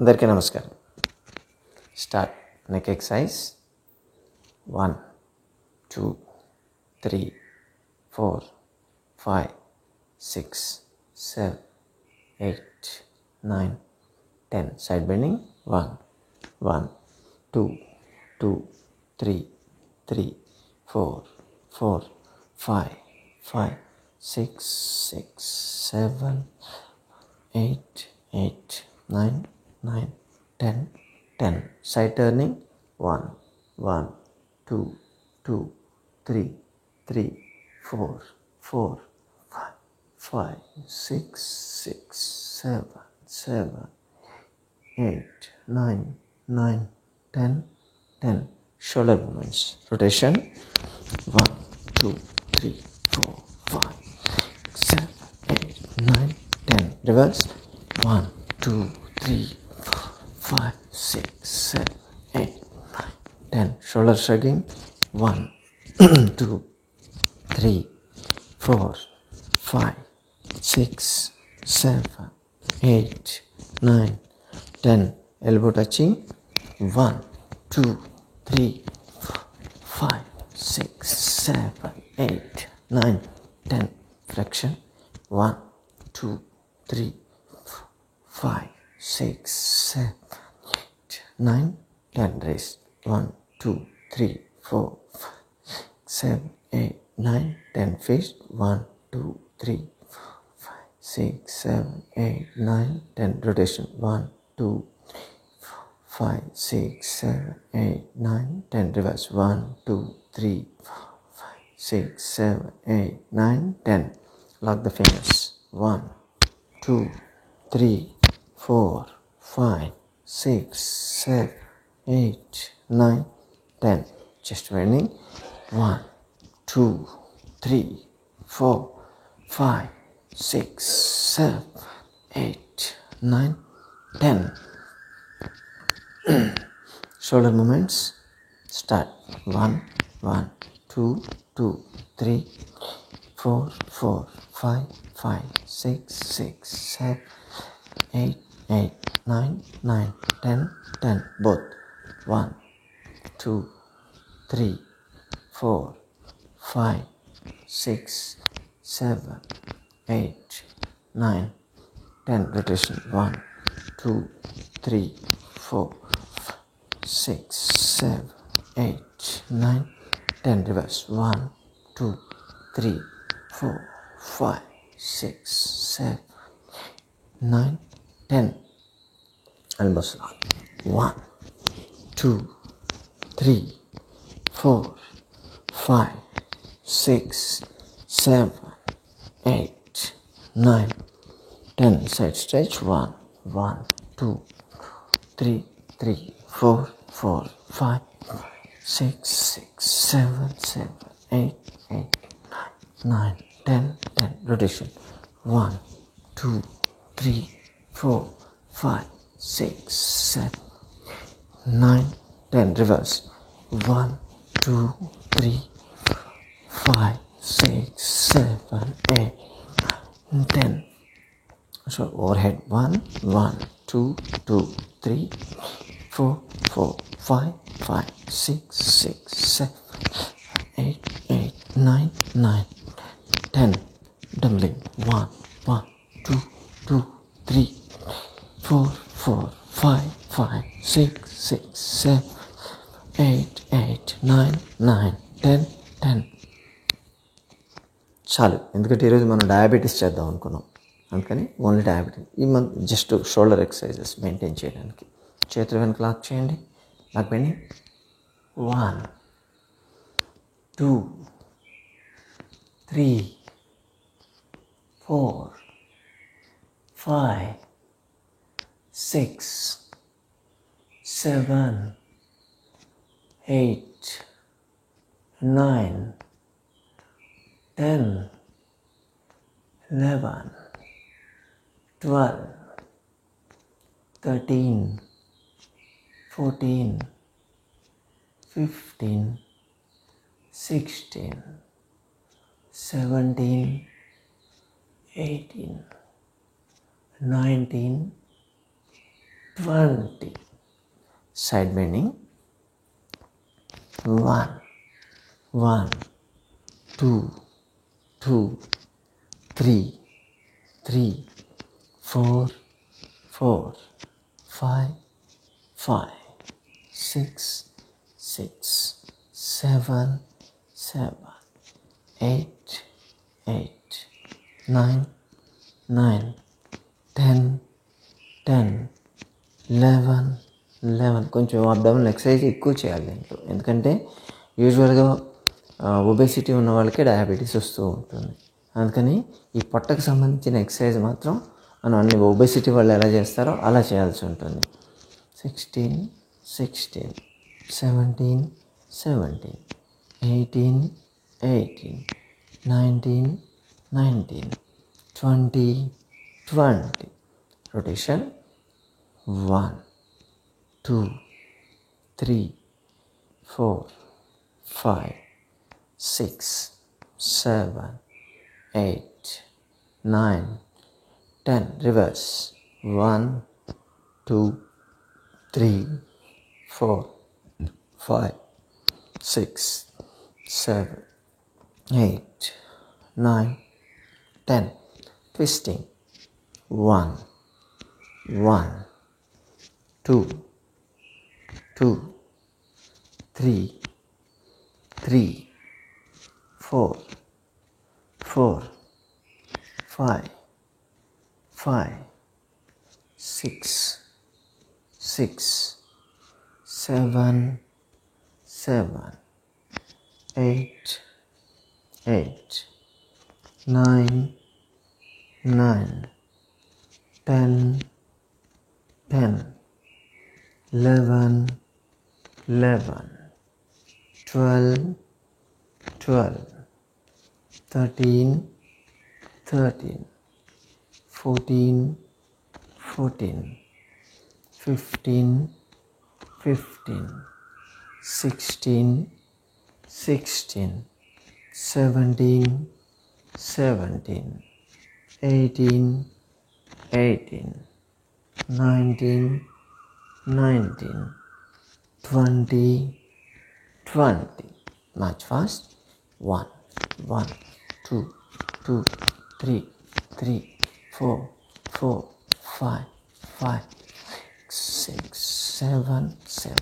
అందరికీ నమస్కారం. Start. Neck exercise 1 2 3 4 5 6 7 8 9 10. Side bending. 1 1 2 2 3 3 4 4 5 5 6 6 7 8 8 9 9 10 10. Side turning. 1 1 2 2 3 3 4 4 5 5 6 6 7 7 8 9 9 10 10. Shoulder movements. Rotation. 1 2 3 4 5 7 8 9 10. Reverse. 1 2 3 4 5 6 7 8 9 10. Shoulder shrugging. 1 2 3 4 5 6 7 8 9 10. Elbow touching. 1 2 3 4 5 6 7 8 9 10. Flexion. 1 2 3 4 5 6 7 8 9 10. Raise. 1 2 3 4 5 7 8 9 10. Fist. 1 2 3 4 5 6 7 8 9 10. Rotation. 1 2 5 6 7 8 9 10. Reverse. 1 2 3 4 5 6 7 8 9 10. Lock the fingers. 1 2 3 4 5 6 7 8 9 10. Chest bending. 1 2 3 4 5 6 7 8 9 10. Shoulder movements. Start. 1 1 2 2 3 4 4 5 5 6 6 7 8 8 9 9 10 10. Both. 1 2 3 4 5 6 7 8 9 10. Rotation. 1 2 3 4 6 7 8 9 10. Reverse. 1 2 3 4 5 6 7 9 10. Elbows lock. 1 2 3 4 5 6 7 8 9 10. Side stretch. 1 1 2 3 3 4 4 5 6 6 7 7 8 8 9 10 10. Rotation. 1 2 3 4 5 6 7 9 10. Reverse. 1 2 3 5 6 7 8 9 10. So overhead. 1 1 2 2 3 4 4 5 5 6 6 7 8 8 9 9 10. Dumbling. 1 1 2 2 3 4 4 5 5 6 6 7 8 8 9 9 10 10. చాలు. ఎందుకంటే ఈరోజు మనం diabetes చేద్దాం అనుకున్నాం, అందుకని only diabetes. ఈ month just shoulder exercises maintain చేయడానికి. చేతులు వెనక లాక్ చేయండి. Lock bending. 1 2 3 4 5 6 7 8 9 10 11 12 13 14 15 16 17 18 19 20. Side bending. 1, 1, 2, 2, 3, 3, 4, 4, 5, 5, 6, 6, 7, 7, 8, 8, 9, 9, 10, 10, 11, 11. కొంచెం అబ్డామినల్ ఎక్సర్సైజ్ ఎక్కువ చేయాలి దీంట్లో, ఎందుకంటే యూజువల్గా ఒబేసిటీ ఉన్న వాళ్ళకే డయాబెటీస్ వస్తూ ఉంటుంది. అందుకని ఈ పొట్టకు సంబంధించిన ఎక్సర్సైజ్ మాత్రం మనం అన్ని ఒబేసిటీ వాళ్ళు ఎలా చేస్తారో అలా చేయాల్సి ఉంటుంది. 16, 16, 17, 17, 18, 18, 19, 19, 20, 20. Rotation. 1, 2, 3, 4, 5, 6, 7, 8, 9, 10. Reverse. 1, 2, 3, 4, 5, 6, 7, 8, 9, 10. Twisting. 1, 1, 2, 2, 3, 3, 4, 4, 5, 5, 6, 6, 7, 7, 8, 8, 9, 9, 10, 10, 11, 11, 12, 12, 13, 13, 14, 14, 15, 15, 16, 16, 17, 17, 18, 18, 19, 19, 20, 20. March fast. 1, 1, 2, 2, 3, 3, 4, 4, 5, 5, 6, 7, 7,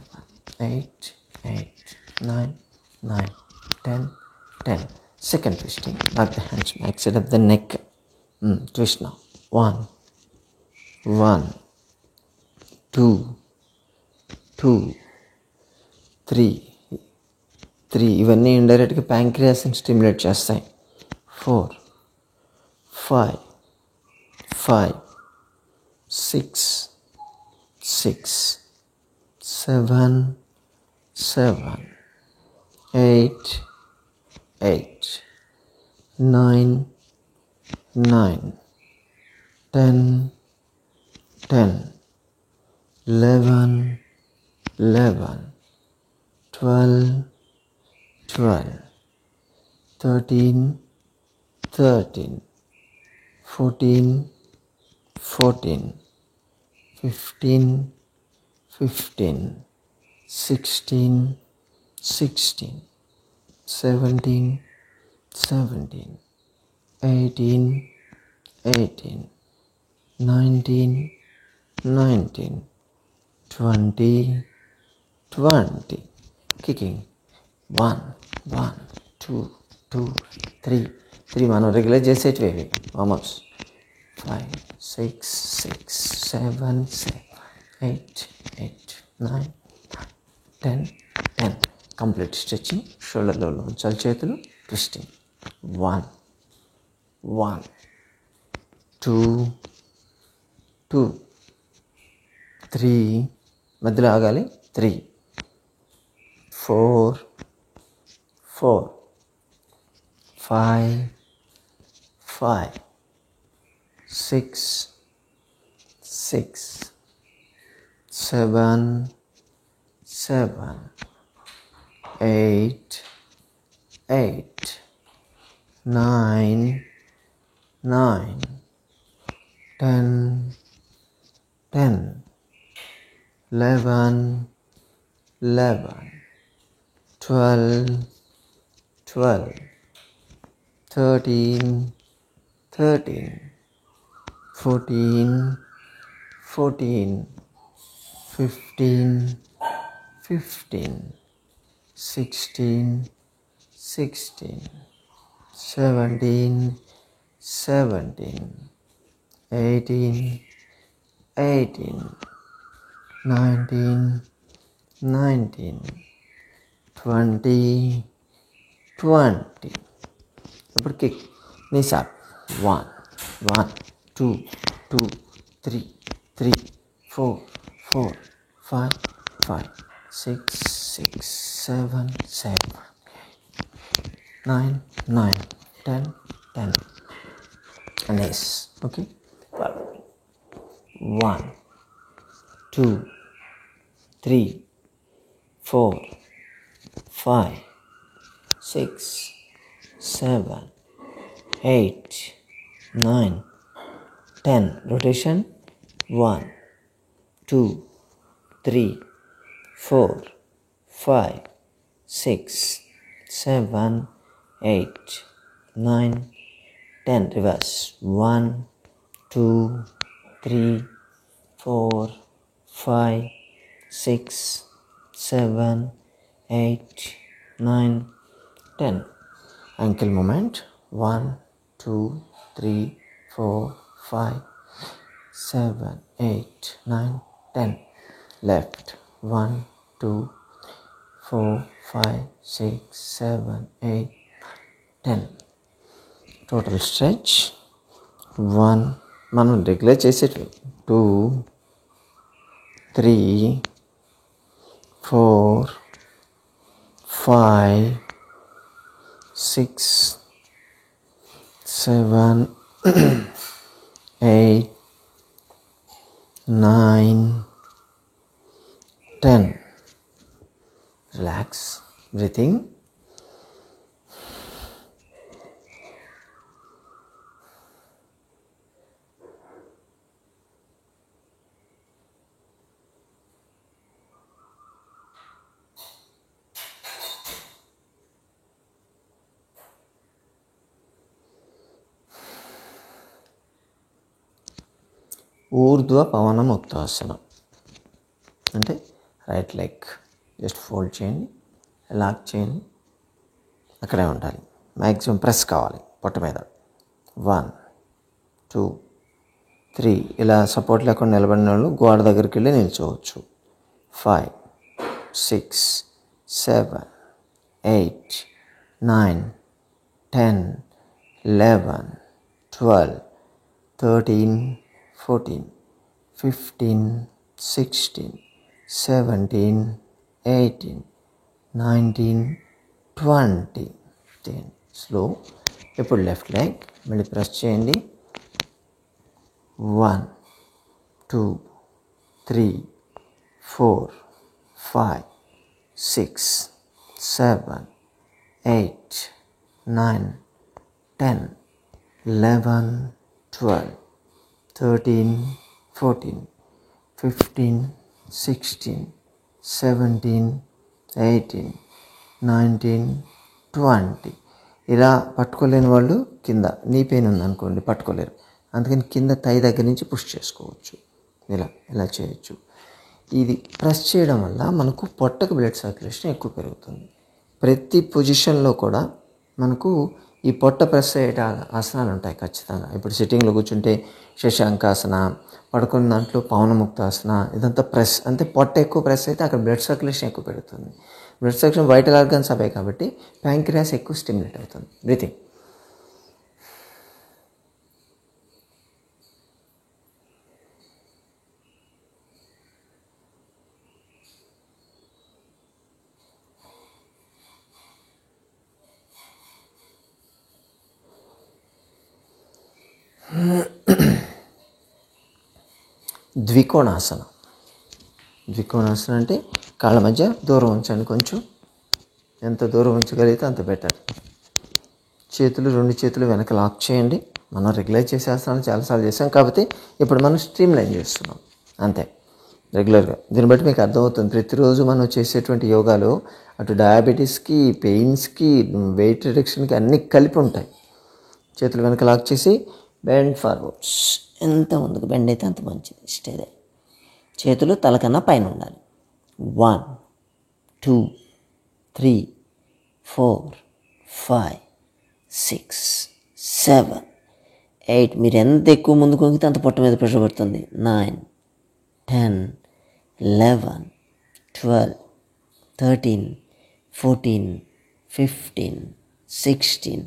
8, 8, 9, 9, 10, 10. Second twisting. Back the hands back. Set up the neck. Twist now. 1, 1, 2, 2, 3, 3. ఇవన్నీ ఇండైరెక్ట్గా ప్యాంక్రియాస్ని స్టిమ్యులేట్ చేస్తాయి. 4, 5, 5, 6, 6, 7, 7, 8, 8, 9, 9, 10, 10, 11, 11, 12, 12, 13, 13, 14, 14, 15, 15, 16, 16, 17, 17, 18, 18, 19, 19, 20, 20. Kicking. 1, 1, 2, 2, 3, 3. మనం రెగ్యులర్ చేసేటివి వామప్స్. 5, 6, 6, 7, 7, 8, 8, 9, 10, 10. Complete stretching. షోల్డర్లో ఉంచాలి చేతులు. ట్విస్టింగ్. 1, 1, 2, 2, 3. మధ్యలో ఆగాలి. 3, 4, 4, 5, 5, 6, 6, 7, 7, 8, 8, 9, 9, 10, 10, 11, 11, 12, 12, 13, 13, 14, 14, 15, 15, 16, 16, 17, 17, 18, 18, 19, 19, 20, 20. ఇప్పుడు kick knees up. 1, 1, 2, 2, 3, 3, 4, 4, 5, 5, 6, 6, 7, 7, 9, 9, 10, 10. Knees. Okay. 1, 2, 3, 4, 5, 6, 7, 8, 9, 10. Rotation. 1, 2, 3, 4, 5, 6, 7, 8, 9, 10. Reverse. 1, 2, 3, 4, 5, 6, 7, 8, 9, 10. Ankle movement. 1, 2, 3, 4, 5, 7, 8, 9, 10. Left. 1, 2, 4, 5, 6, 7, 8, 10. Total stretch. 1, మనం రెగ్యులర్ చేసేటివి. 2, 3, 4, 5, 6, 7, 8, 9, 10. Relax. Breathing. ఊర్ధ్వ పవన ముక్తాసనం అంటే రైట్ లెగ్ జస్ట్ ఫోల్డ్ చేయండి, లాక్ చేయండి, అక్కడే ఉండాలి. మ్యాక్సిమం ప్రెస్ కావాలి పొట్ట మీద. 1, 2, 3. ఇలా సపోర్ట్ లేకుండా నిలబడిన వాళ్ళు గోడ దగ్గరికి వెళ్ళి నిల్చోవచ్చు. 5, 6, 7, 8, 9, 10, 11, 12, 13, 14, 15, 16, 17, 18, 19, 20. స్లో. ఇప్పుడు లెఫ్ట్ లెగ్ మళ్ళీ ప్రెస్ చేయండి. 1, 2, 3, 4, 5, 6, 7, 8, 9, 10, 11, 12, 13, 14, 15, 16, 17, 18, 19, 20. ఇలా పట్టుకోలేని వాళ్ళు కింద నీ పెయిన్ ఉందనుకోండి పట్టుకోలేరు, అందుకని కింద తై దగ్గర నుంచి పుష్ చేసుకోవచ్చు. ఇలా చేయొచ్చు. ఇది ప్రెస్ చేయడం వల్ల మనకు పొట్టకు బ్లడ్ సర్క్యులేషన్ ఎక్కువ పెరుగుతుంది. ప్రతి పొజిషన్లో కూడా మనకు ఈ పొట్ట ప్రెస్ అయ్యే ఆసనాలు ఉంటాయి ఖచ్చితంగా. ఇప్పుడు సిట్టింగ్లో కూర్చుంటే శశాంకాసన, పడుకున్న దాంట్లో పవనముక్తాసన, ఇదంతా ప్రెస్. అంటే పొట్ట ఎక్కువ ప్రెస్ అయితే అక్కడ బ్లడ్ సర్క్యులేషన్ ఎక్కువ పెరుగుతుంది. బ్లడ్ సర్క్యులేషన్ వైటల్ ఆర్గన్స్ అవే కాబట్టి ప్యాంక్రియాస్ ఎక్కువ స్టిమ్యులేట్ అవుతుంది. బ్రీతింగ్. ద్వికోణాసనం. ద్వికోణాసనం అంటే కాళ్ళ మధ్య దూరం ఉంచండి, కొంచెం ఎంత దూరం ఉంచగలిగితే అంత బెటర్. రెండు చేతులు వెనక లాక్ చేయండి. మనం రెగ్యులర్ చేసే ఆసనాలు చాలాసార్లు చేసాం, కాకపోతే ఇప్పుడు మనం స్ట్రీమ్ లైన్ చేస్తున్నాం అంతే. రెగ్యులర్గా. దీన్ని బట్టి మీకు అర్థమవుతుంది ప్రతిరోజు మనం చేసేటువంటి యోగాలు అటు డయాబెటీస్కి, పెయిన్స్కి, వెయిట్ రిడక్షన్కి అన్నీ కలిపి ఉంటాయి. చేతులు వెనక లాక్ చేసి బెండ్ ఫార్వర్డ్స్. ఎంత ముందుకు బెండ్ అయితే అంత మంచిది. స్టేదే. చేతులు తలకన్నా పైన ఉండాలి. 1 2 3 4 5 6 7 8. మీరు ఎంత ఎక్కువ ముందుకు వంగితే అంత పొట్ట మీద ప్రెషర్ పడుతుంది. 9 10 11 12 13 14 15 16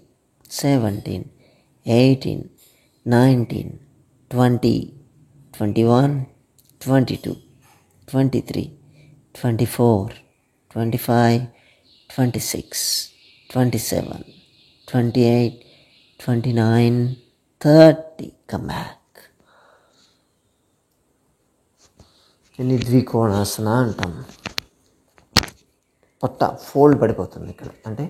17 18 19 20 21 22 23 24 25 26 27 28 29 30. Come back. దీన్ని ద్వికోణాసన అంటాం. పొట్ట ఫోల్డ్ పడిపోతుంది ఇక్కడ. అంటే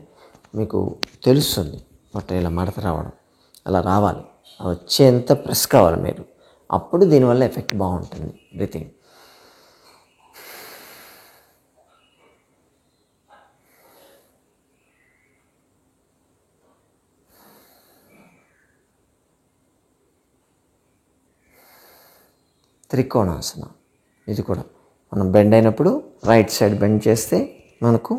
మీకు తెలుస్తుంది పొట్ట ఇలా మడత రావడం. అలా రావాలి. వచ్చేంత ప్రెస్ కావాలి మీరు. అప్పుడు దీనివల్ల ఎఫెక్ట్ బాగుంటుంది బ్రీతింగ్. త్రికోణాసన. ఇది కూడా మనం బెండ్ అయినప్పుడు రైట్ సైడ్ బెండ్ చేస్తే మనకు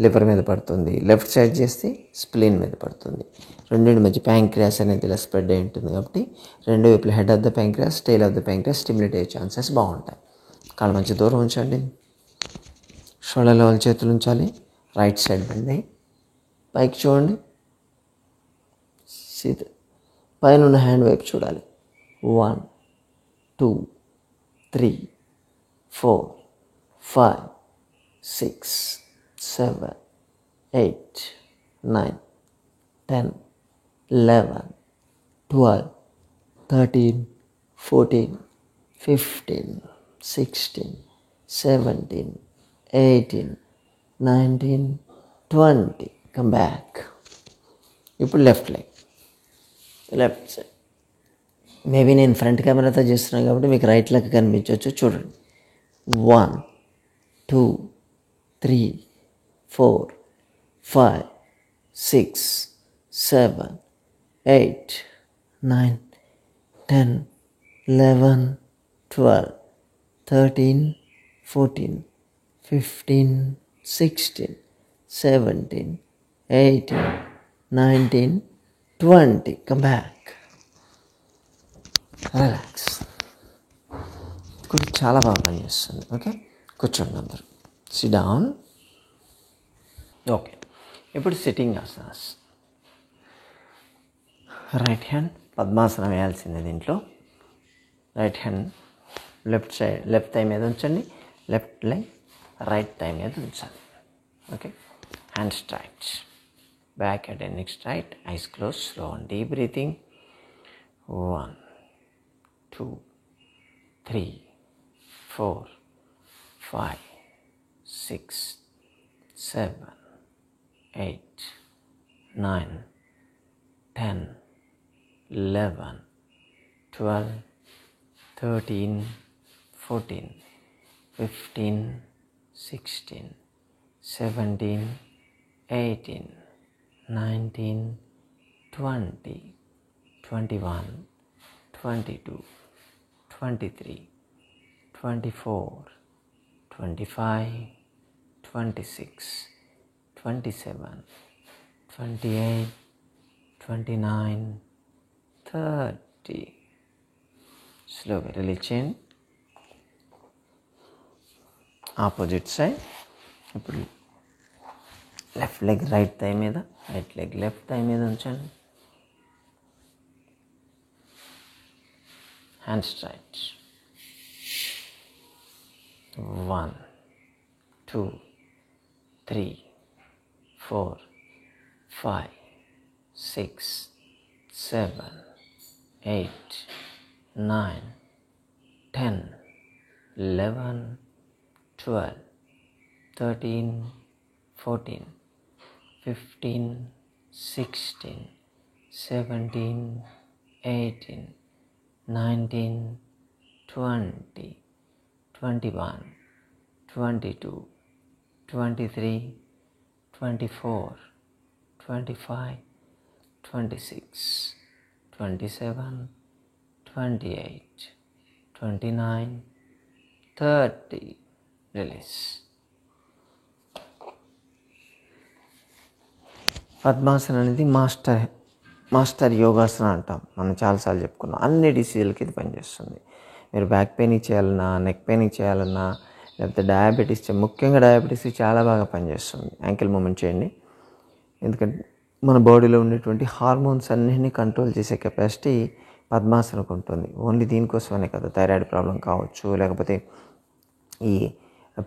లివర్ మీద పడుతుంది, లెఫ్ట్ సైడ్ చేస్తే స్ప్లీన్ మీద పడుతుంది. రెండింటి మధ్య ప్యాంక్రియాస్ అనేది ఇలా స్ప్రెడ్ అయి ఉంటుంది కాబట్టి రెండు వైపుల head of the pancreas, tail of the pancreas stimulate అయ్యే ఛాన్సెస్ బాగుంటాయి. కాళ్ళ మంచి దూరం ఉంచండి. షోల్డర్ లెవెల్ చేతులు ఉంచాలి. రైట్ సైడ్ బెండ్ అయ్యి పైకి చూడండి. పైన ఉన్న హ్యాండ్ వైపు చూడాలి. 1 2 3 4 5 6 7 8 9 10 11 12 13 14 15 16 17 18 19 20. Come back. ఇప్పుడు left leg, left side. Maybe నేను ఫ్రంట్ కెమెరాతో చేస్తున్నాను కాబట్టి మీకు రైట్ లెగ్ కనిపించవచ్చు. చూడండి. 1 2 3 4 5 6 7 8 9 10 11 12 13 14 15 16 17 18 19 20. Come back. రిలాక్స్. ఇప్పుడు చాలా బాగా పనిచేస్తుంది. ఓకే, కూర్చోండి అందరు. Sit down. ఓకే, ఇప్పుడు సిట్టింగ్ ఆసనాస్. రైట్ హ్యాండ్ పద్మాసనం వేయాల్సిందే. దీంట్లో right hand left side left thigh మీద ఉంచండి. లెఫ్ట్ లెగ్ రైట్ థై మీద ఉంచాలి. Okay, hand straight, back head and neck straight, eyes close, slow and deep breathing. 1 2 3 4 5 6 7 8 9 10 11 12 13 14 15 16 17 18 19 20 21 22 23 24 25 26 27 28 29 30. స్లోగా రిలీజ్ చేయండి. Opposite side. ఇప్పుడు లెఫ్ట్ లెగ్ రైట్ థై మీద, right leg left thigh మీద ఉంచండి. Hand straight. 1 2 3 4 5 6 7 8 9 10 11 12 13 14 15 16 17 18 19 20 21, 22, 23, 24, 25, 26, 27, 28, 29, 30. రిలీజ్. పద్మాసనం అనేది మాస్టర్ యోగాసనం అంటాం. మనం చాలాసార్లు చెప్పుకున్నాం. అన్ని డిసీజులకి ఇది పనిచేస్తుంది. మీరు బ్యాక్ పెయిన్కి చేయాలన్నా, నెక్ పెయిన్కి చేయాలన్నా, లేకపోతే డయాబెటీస్, ముఖ్యంగా డయాబెటీస్కి చాలా బాగా పనిచేస్తుంది. యాంకిల్ మూమెంట్ చేయండి. ఎందుకంటే మన బాడీలో ఉండేటువంటి హార్మోన్స్ అన్నింటినీ కంట్రోల్ చేసే కెపాసిటీ పద్మాసనకు ఉంటుంది. ఓన్లీ దీనికోసమనే కదా, థైరాయిడ్ ప్రాబ్లం కావచ్చు, లేకపోతే ఈ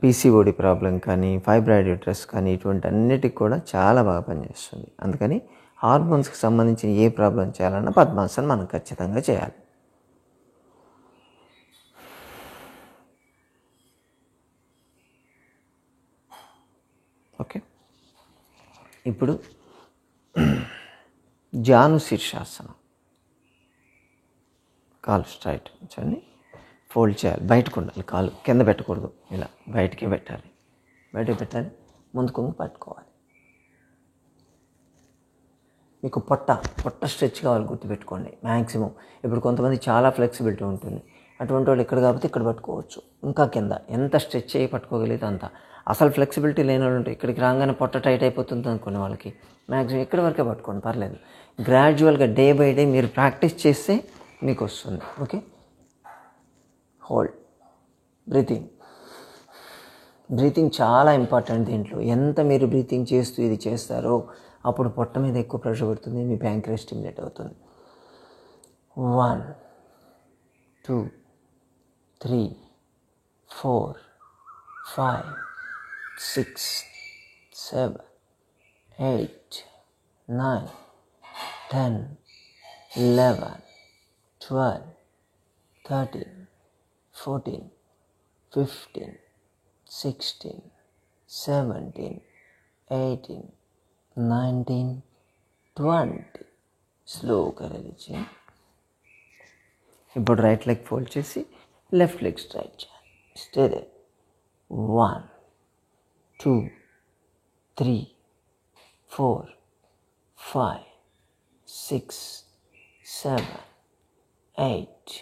పీసీఓడి ప్రాబ్లం కానీ, ఫైబ్రాయిడ్ యూట్రస్ కానీ, ఇటువంటి అన్నిటికి కూడా చాలా బాగా పనిచేస్తుంది. అందుకని హార్మోన్స్కి సంబంధించిన ఏ ప్రాబ్లం చేయాలన్నా పద్మాసనం మనం ఖచ్చితంగా చేయాలి. ఓకే, ఇప్పుడు జాను శీర్షాసనం. కాలు స్ట్రైట్ ఉంచండి, ఫోల్డ్ చేయాలి, బయటకు ఉండాలి, కాలు కింద పెట్టకూడదు, ఇలా బయటికి పెట్టాలి, పెట్టాలి, ముందుకు పట్టుకోవాలి. మీకు పొట్ట స్ట్రెచ్ కావాలి, గుర్తుపెట్టుకోండి మ్యాక్సిమం. ఇప్పుడు కొంతమంది చాలా ఫ్లెక్సిబిలిటీ ఉంటుంది, అటువంటి వాళ్ళు ఇక్కడ కాబట్టి ఇక్కడ పట్టుకోవచ్చు, ఇంకా కింద ఎంత స్ట్రెచ్ అయ్యి పట్టుకోగలిగితే అంత. అసలు ఫ్లెక్సిబిలిటీ లేని వాళ్ళు ఉంటే ఇక్కడికి రాగానే పొట్ట టైట్ అయిపోతుంది అనుకునే వాళ్ళకి మ్యాక్సిమం ఇక్కడి వరకే పట్టుకోండి, పర్లేదు. గ్రాడ్యువల్గా డే బై డే మీరు ప్రాక్టీస్ చేస్తే మీకు వస్తుంది. Okay, hold. బ్రీతింగ్ చాలా ఇంపార్టెంట్ దీంట్లో. ఎంత మీరు బ్రీతింగ్ చేస్తూ ఇది చేస్తారో అప్పుడు పొట్ట మీద ఎక్కువ ప్రెషర్ పడుతుంది, మీ ప్యాంక్రియాస్ స్టిమ్యులేట్ అవుతుంది. 1, 2, 3, 4, 5, 6, 7, 8, 9, 10, 11, 12, 13, 14, 15, 16, 17, 18, 19, 20. స్లోగా రిలీజ్ చేయండి. ఇప్పుడు రైట్ లెగ్ ఫోల్డ్ చేసి లెఫ్ట్ లెగ్ స్ట్రైట్ చేయాలి. Stay they. 1, 2, 3, 4, 5, 6, 7, 8,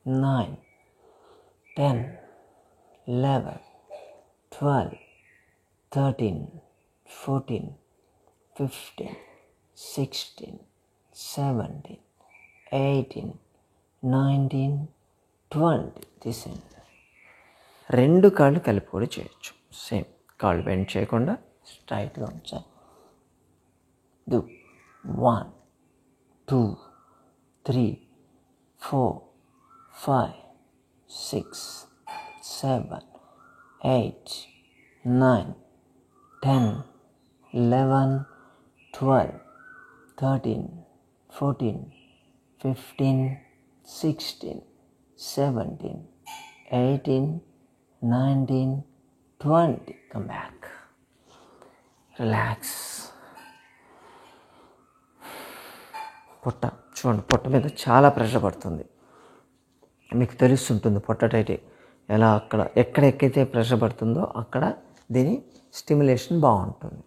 9, 10, 11, 12, 13, 14, 15, 16, 17, 18, 19, 20. తీసేయండి. 2 కాళ్ళు కలిపి కూడా చేయొచ్చు. సేమ్ కాళ్ళు బెండ్ చేయకుండా స్ట్రైట్గా ఉంచాలి. 1, 2, 3, 4, 5, 6, 7, 8, 9, 10, 11, 12, 13, 14, 15, 16, 17, 18, 19, 20. Come back. Relax. చూడండి, పొట్ట మీద చాలా ప్రెషర్ పడుతుంది. మీకు తెలుస్తుంటుంది పొట్ట టైట్ ఎలా. ఎక్కడెక్కడైతే ప్రెషర్ పడుతుందో అక్కడ దీని స్టిమ్యులేషన్ బాగుంటుంది.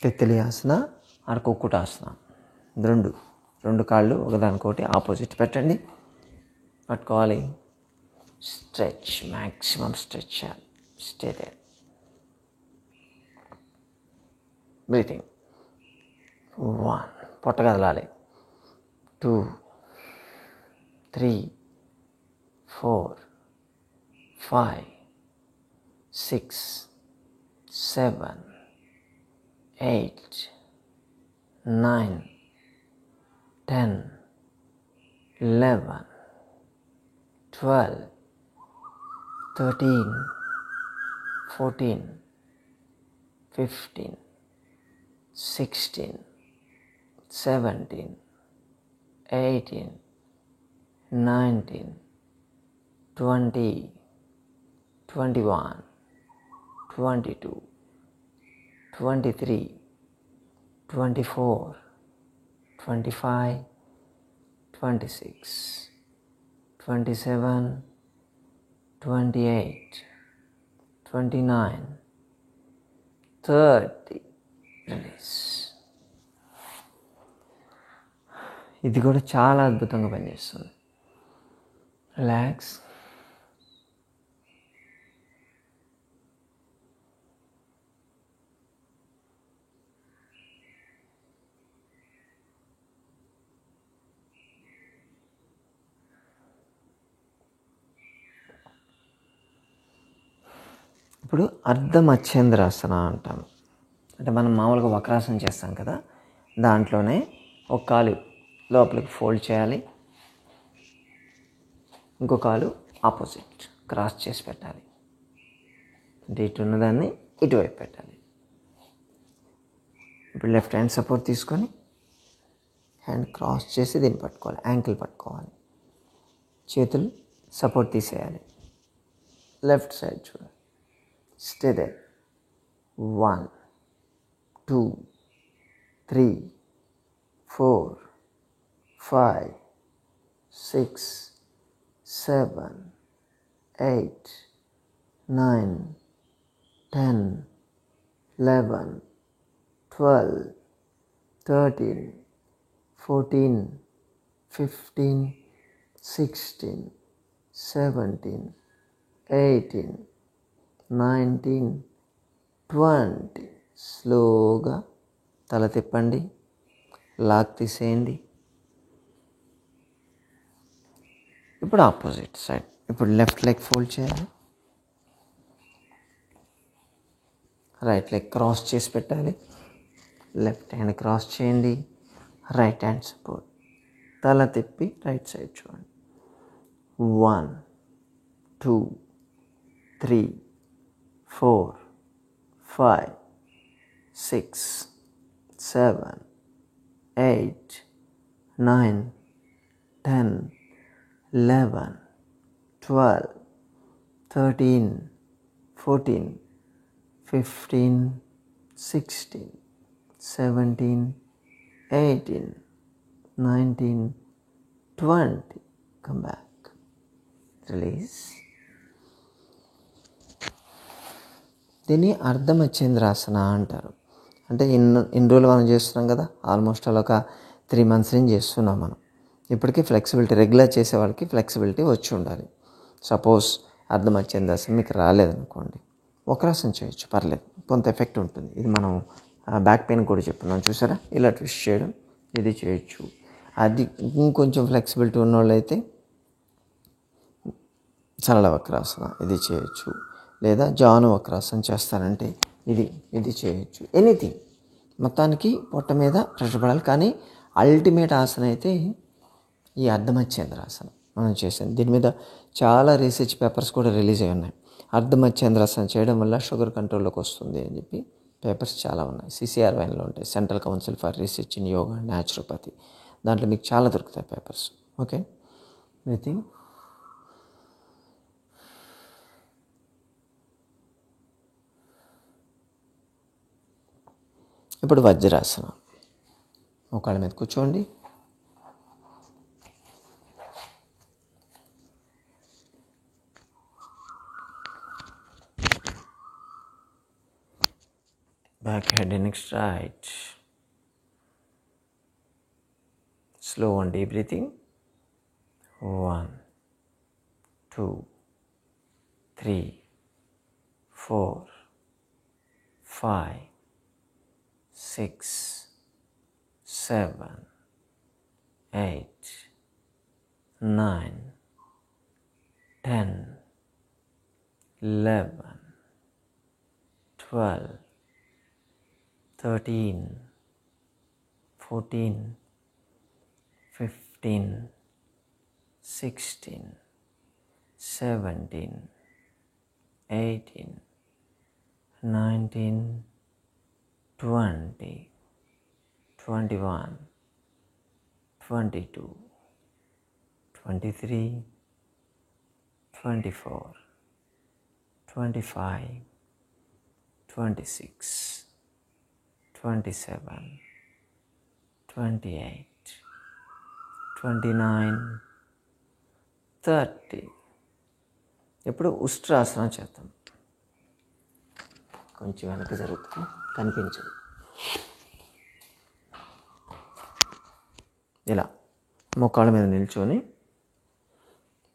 తిత్తిలి ఆసన, కుక్కుటాసన. 2 కాళ్ళు ఒకదానికొకటి ఆపోజిట్ పెట్టండి, పట్టుకోవాలి. స్ట్రెచ్, మ్యాక్సిమం స్ట్రెచ్ చేయాలి. Stay there. బ్రీతింగ్. 1, పొట్ట కదలాలి. 2, 3, 4, 5, 6, 7, 8, 9, 10, 11, 12, 13, 14, 15, 16, 17, 18, 19, 20, 21, 22, 23, 24, 25, 26, 27, 28, 29, 30. రిలీజ్. ఇది కూడా చాలా అద్భుతంగా పనిచేస్తుంది. రిలాక్స్. ఇప్పుడు అర్ధమచ్చేంద్రాసన అంటాము. అంటే మనం మామూలుగా వక్రాసనం చేస్తాం కదా, దాంట్లోనే ఒక కాలు లోపలికి ఫోల్డ్ చేయాలి, ఇంకో కాలు ఆపోజిట్ క్రాస్ చేసి పెట్టాలి. అంటే ఇటు ఉన్నదాన్ని ఇటువైపు పెట్టాలి. ఇప్పుడు లెఫ్ట్ హ్యాండ్ సపోర్ట్ తీసుకొని హ్యాండ్ క్రాస్ చేసి దీన్ని పట్టుకోవాలి, యాంకిల్ పట్టుకోవాలి, చేతులు సపోర్ట్ తీసేయాలి. లెఫ్ట్ సైడ్ చూడాలి. Stay there. 1, 2, 3, 4, 5, 6, 7, 8, 9, 10, 11, 12, 13, 14, 15, 16, 17, 18, 19, 20. స్లోగా తల తిప్పండి, లాక్ తీసేయండి. ఇప్పుడు ఆపోజిట్ సైడ్. ఇప్పుడు లెఫ్ట్ లెగ్ ఫోల్డ్ చేయాలి, రైట్ లెగ్ క్రాస్ చేసి పెట్టాలి. లెఫ్ట్ హ్యాండ్ క్రాస్ చేయండి, రైట్ హ్యాండ్ సపోర్ట్. తల తిప్పి రైట్ సైడ్ చూడండి. 1, 2, 3, 4, 5, 6, 7, 8, 9, 10, 11, 12, 13, 14, 15, 16, 17, 18, 19, 20. Come back. Release. దీన్ని అర్ధమచ్చేంద్రాసన అంటారు. అంటే ఇన్ని రోజులు మనం చేస్తున్నాం కదా, ఆల్మోస్ట్ అలా ఒక 3 months నుంచి చేస్తున్నాం మనం. ఇప్పటికీ ఫ్లెక్సిబిలిటీ, రెగ్యులర్ చేసే వాళ్ళకి ఫ్లెక్సిబిలిటీ వచ్చి ఉండాలి. సపోజ్ అర్ధమచ్చేంద్రాసన మీకు రాలేదనుకోండి, వక్రాసనం చేయొచ్చు, పర్లేదు, కొంత ఎఫెక్ట్ ఉంటుంది. ఇది మనం బ్యాక్ పెయిన్ కూడా చెప్పున్నాం చూసారా, ఇలా ట్విస్ట్ చేయడం, ఇది చేయొచ్చు. అది ఇంకొంచెం ఫ్లెక్సిబిలిటీ ఉన్నవాళ్ళు అయితే సరళ వక్రాసన ఇది చేయొచ్చు, లేదా జాను వక్రాసన చేస్తానంటే ఇది చేయొచ్చు. ఎనీథింగ్, మొత్తానికి పొట్ట మీద ప్రెషర్ పడాలి. కానీ అల్టిమేట్ ఆసన అయితే ఈ అర్ధమచ్చేంద్రాసన మనం చేసాను. దీని మీద చాలా రీసెర్చ్ పేపర్స్ కూడా రిలీజ్ అయి ఉన్నాయి. అర్ధమచ్చేంద్రాసన చేయడం వల్ల షుగర్ కంట్రోల్లోకి వస్తుంది అని చెప్పి పేపర్స్ చాలా ఉన్నాయి. CCRYలో ఉంటాయి, central council for research in yoga and naturopathy. దాంట్లో మీకు చాలా దొరుకుతాయి పేపర్స్. Okay, anything. ఇప్పుడు వజ్రాసనం. ఒకళ్ళ మీద కూర్చోండి, back head and neck straight. Slow and deep breathing. 1, 2, 3, 4, 5, 6, 7, 8, 9, 10, 11, 12, 13, 14, 15, 16, 17, 18, 19, 20. 21, 22, 23, 24, 25, 26, 27, 28, 29, 30. ఇప్పుడు ఉష్ట్రాసనం చేద్దాం. కొంచెం వెనక జరుగుతుంది, కనిపించదు. ఇలా మోకాళ్ళ మీద నిల్చొని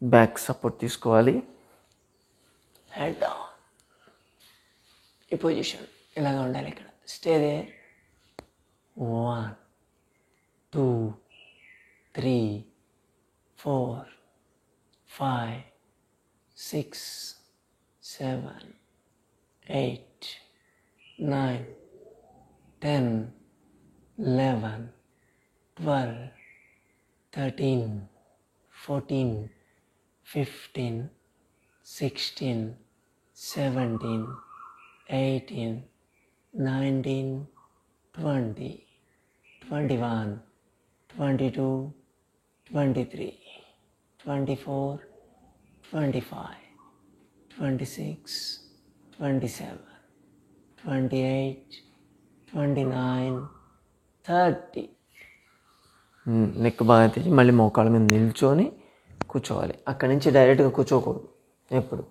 బ్యాక్ సపోర్ట్ తీసుకోవాలి. Head down. ఈ పొజిషన్ ఇలాగ ఉండాలి. ఇక్కడ స్టే దేర్. 1, 2, 3, 4, 5, 6, 7, 8, 9, 10, 11, 12, 13, 14, 15, 16, 17, 18, 19, 20, 21, 22, 23, 24, 25, 26, 27, 28, 29, 30. నెక్ బాగా తెచ్చి మళ్ళీ మోకాళ్ళ మీద నిల్చొని కూర్చోవాలి. అక్కడి నుంచి డైరెక్ట్గా కూర్చోకూడదు ఎప్పుడు.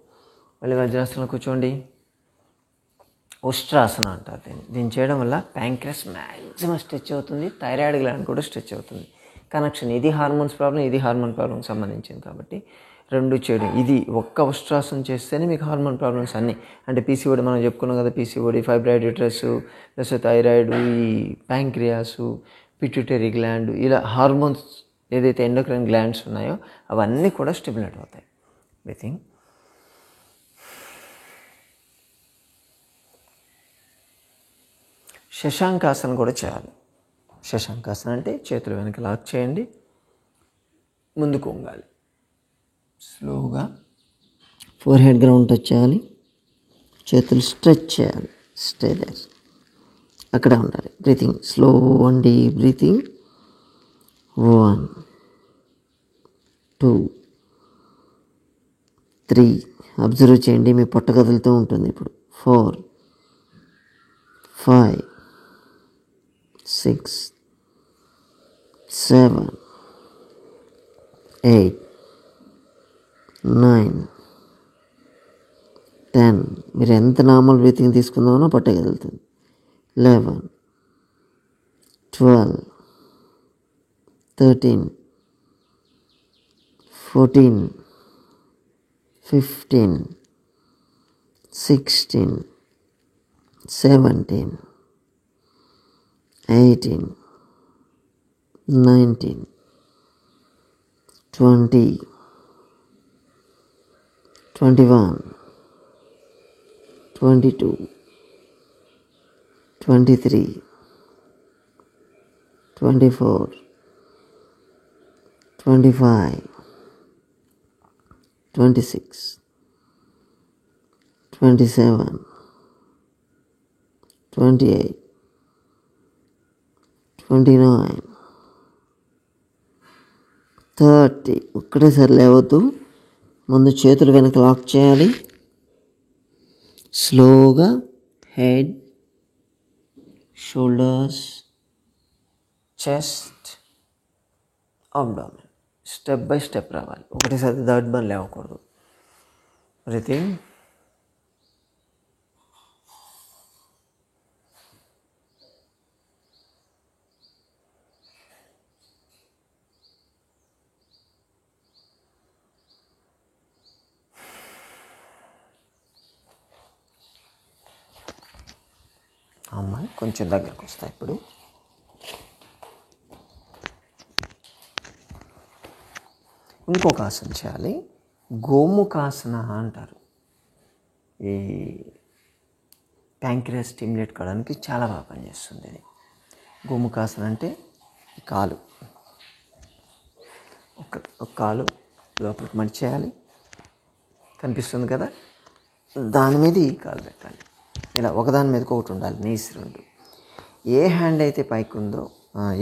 మళ్ళీ వజ్రాసనంలో కూర్చోండి. ఉష్ట్రాసన అంటారు దీన్ని చేయడం వల్ల ప్యాంక్రియాస్ మ్యాక్సిమం స్ట్రెచ్ అవుతుంది, థైరాయిడ్ గ్లాండ్ కూడా స్ట్రెచ్ అవుతుంది. కనెక్షన్ ఇది హార్మోన్స్ ప్రాబ్లం, ఇది హార్మోన్ ప్రాబ్లంకి సంబంధించింది కాబట్టి రెండు చేయడం. ఇది ఒక్క ఉష్ట్రాసనం చేస్తేనే మీకు హార్మోన్ ప్రాబ్లమ్స్ అన్నీ, అంటే పీసీఓడి మనం చెప్పుకున్నాం కదా, PCOD, fibroid uterus, plus thyroid, ఈ ప్యాంక్రియాస్, పిట్యూటరీ గ్లాండ్, ఇలా హార్మోన్స్ ఏదైతే ఎండోక్రైన్ గ్లాండ్స్ ఉన్నాయో అవన్నీ కూడా స్టిమ్యులేట్ అవుతాయి. బ్రీతింగ్. శశాంకాసన కూడా చేయాలి. శశాంకాసన అంటే చేతులు వెనక లాక్ చేయండి, ముందుకు వంగాలి, స్లోగా ఫోర్ హెడ్ గ్రౌండ్ టచ్ చేయాలి, చేతులు స్ట్రెచ్ చేయాలి, స్టే దేర్, అక్కడే ఉండాలి. Breathing slow and deep breathing. 1, 2, 3 observe చేయండి, మీ పొట్ట కదులుతూ ఉంటుంది ఇప్పుడు. 4, 5, 6, 7, 8, 9, 10. మీరు ఎంత నార్మల్ బ్రీతింగ్ తీసుకుందామో పొట్ట కదులుతుంది. 11, 12, 13, 14, 15, 16, 17, 18, 19, 20, 21, 22, 23, 24, 25, 26, 27, 28, 29, 30. ఒక్కటేసారి లేవద్దు, ముందు చేతులు వెనక లాక్ చేయాలి. స్లోగా head, shoulders, chest, abdomen, step by step రావాలి. ఒకటేసారి థర్డ్ వన్ లేవకూడదు. బ్రీతింగ్. అమ్మాయి కొంచెం దగ్గరకు వస్తాయి. ఇప్పుడు ఇంకొక ఆసన చేయాలి, గోముఖాసన అంటారు. ఈ ప్యాంక్రియాస్ స్టిమ్యులేట్ కావడానికి చాలా బాగా పనిచేస్తుంది ఇది. గోముఖాసన అంటే కాలు, ఒక కాలు లోపలికి మడిచేయాలి, కనిపిస్తుంది కదా, దాని మీద ఈ కాలు పెట్టాలి. ఇలా ఒకదాని మీదకి ఒకటి ఉండాలి, నీస్ రెండు. ఏ హ్యాండ్ అయితే పైకి ఉందో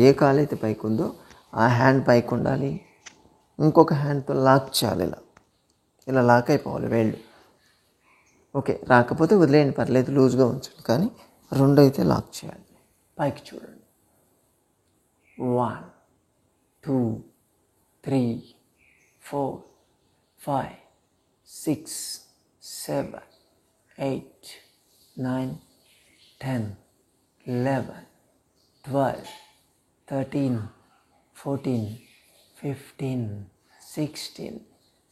ఏ కాలు అయితే పైకి ఉందో ఆ హ్యాండ్ పైకి ఉండాలి. ఇంకొక హ్యాండ్తో లాక్ చేయాలి. ఇలా లాక్ అయిపోవాలి వేళ్ళు. ఓకే, రాకపోతే వదిలేయండి, పర్లేదు, లూజ్గా ఉంచండి. కానీ రెండు అయితే లాక్ చేయాలి. పైకి చూడండి. 1 2 3 4 5 6 7 8 9 10 11 12 13 14 15 16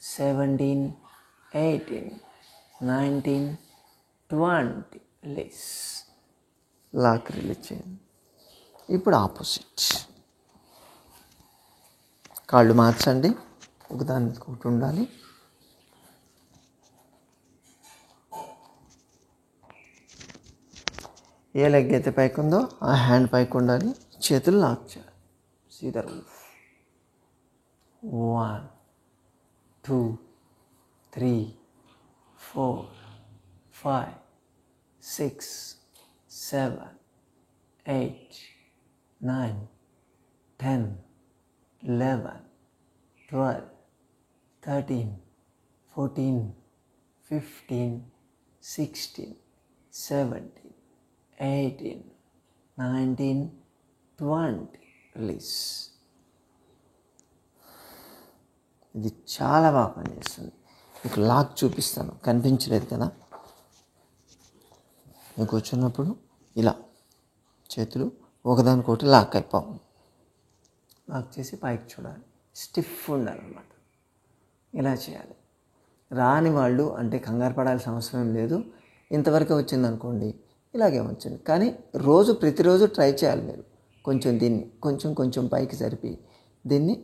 17 18 19 20. రిలీజ్. లాక్ రిలీజ్ చేయండి. ఇప్పుడు ఆపోజిట్. కాళ్ళు మార్చండి, ఒకదానికి ఒకటి ఉండాలి. ఏ లెగ్ అయితే పైకి ఉందో ఆ హ్యాండ్ పైకి ఉండాలి. చేతులు లాక్ చేయాలి. సీదా రూఫ్. 1 2 3 4 5 6 7 8 9 10 11 12 13 14 15 16 17 18 19 20. రిలీజ్. ఇది చాలా బాగా పనిచేస్తుంది. మీకు లాక్ చూపిస్తాను, కనిపించలేదు కదా. మీకు కూర్చున్నప్పుడు ఇలా చేతులు ఒకదానికొకటి లాక్ అయిపోవాలి. లాక్ చేసి పైకి చూడాలి. స్టిఫ్ ఉండాలన్నమాట. ఇలా చేయాలి. రాని వాళ్ళు అంటే కంగారు పడాల్సిన అవసరం లేదు. ఇంతవరకు వచ్చిందనుకోండి, ఇలాగే ఉంచండి. కానీ ప్రతిరోజు ట్రై చేయాలి మీరు. కొంచెం దీన్ని కొంచెం పైకి జరిపి దీన్ని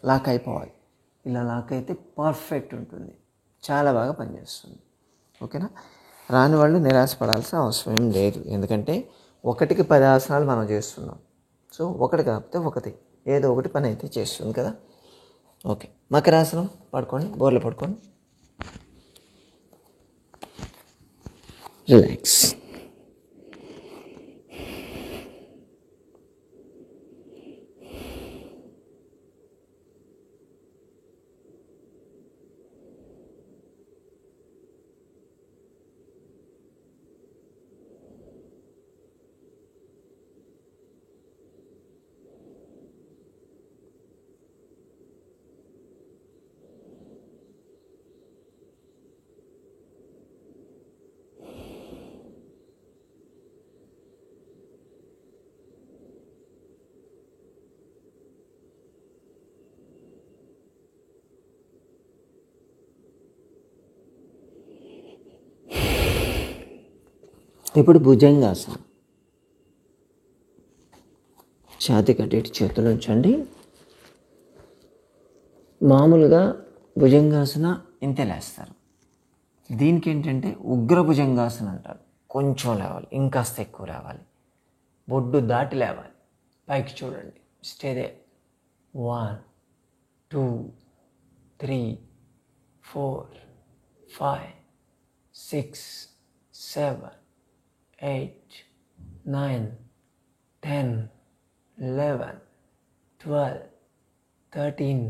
లాక్ అయిపోవాలి. ఇలా లాక్ అయితే పర్ఫెక్ట్ ఉంటుంది. చాలా బాగా పనిచేస్తుంది. ఓకేనా. రాని వాళ్ళు నిరాశపడాల్సిన అవసరం ఏం లేదు. ఎందుకంటే 1కి 10 ఆసనాలు మనం చేస్తున్నాం. సో ఒకటి కాకపోతే ఒకటి, ఏదో ఒకటి పని అయితే చేస్తుంది కదా. ఓకే, మకరాసనం. పడుకోండి, బోర్లో పడుకోండి. రిలాక్స్. ఇప్పుడు భుజంగాసనం. ఛాతీ కట్టేటి చేతులు ఉంచండి. మామూలుగా భుజంగాసన ఇంతే లేస్తారు. దీనికి ఏంటంటే ఉగ్ర భుజంగాసన అంటారు. కొంచెం లేవాలి, ఇంకాస్త ఎక్కువ లేవాలి, బొడ్డు దాటి లేవాలి. పైకి చూడండి. స్టేదే. 1 2 3 4 5 6 7 8 9 10 11 12 13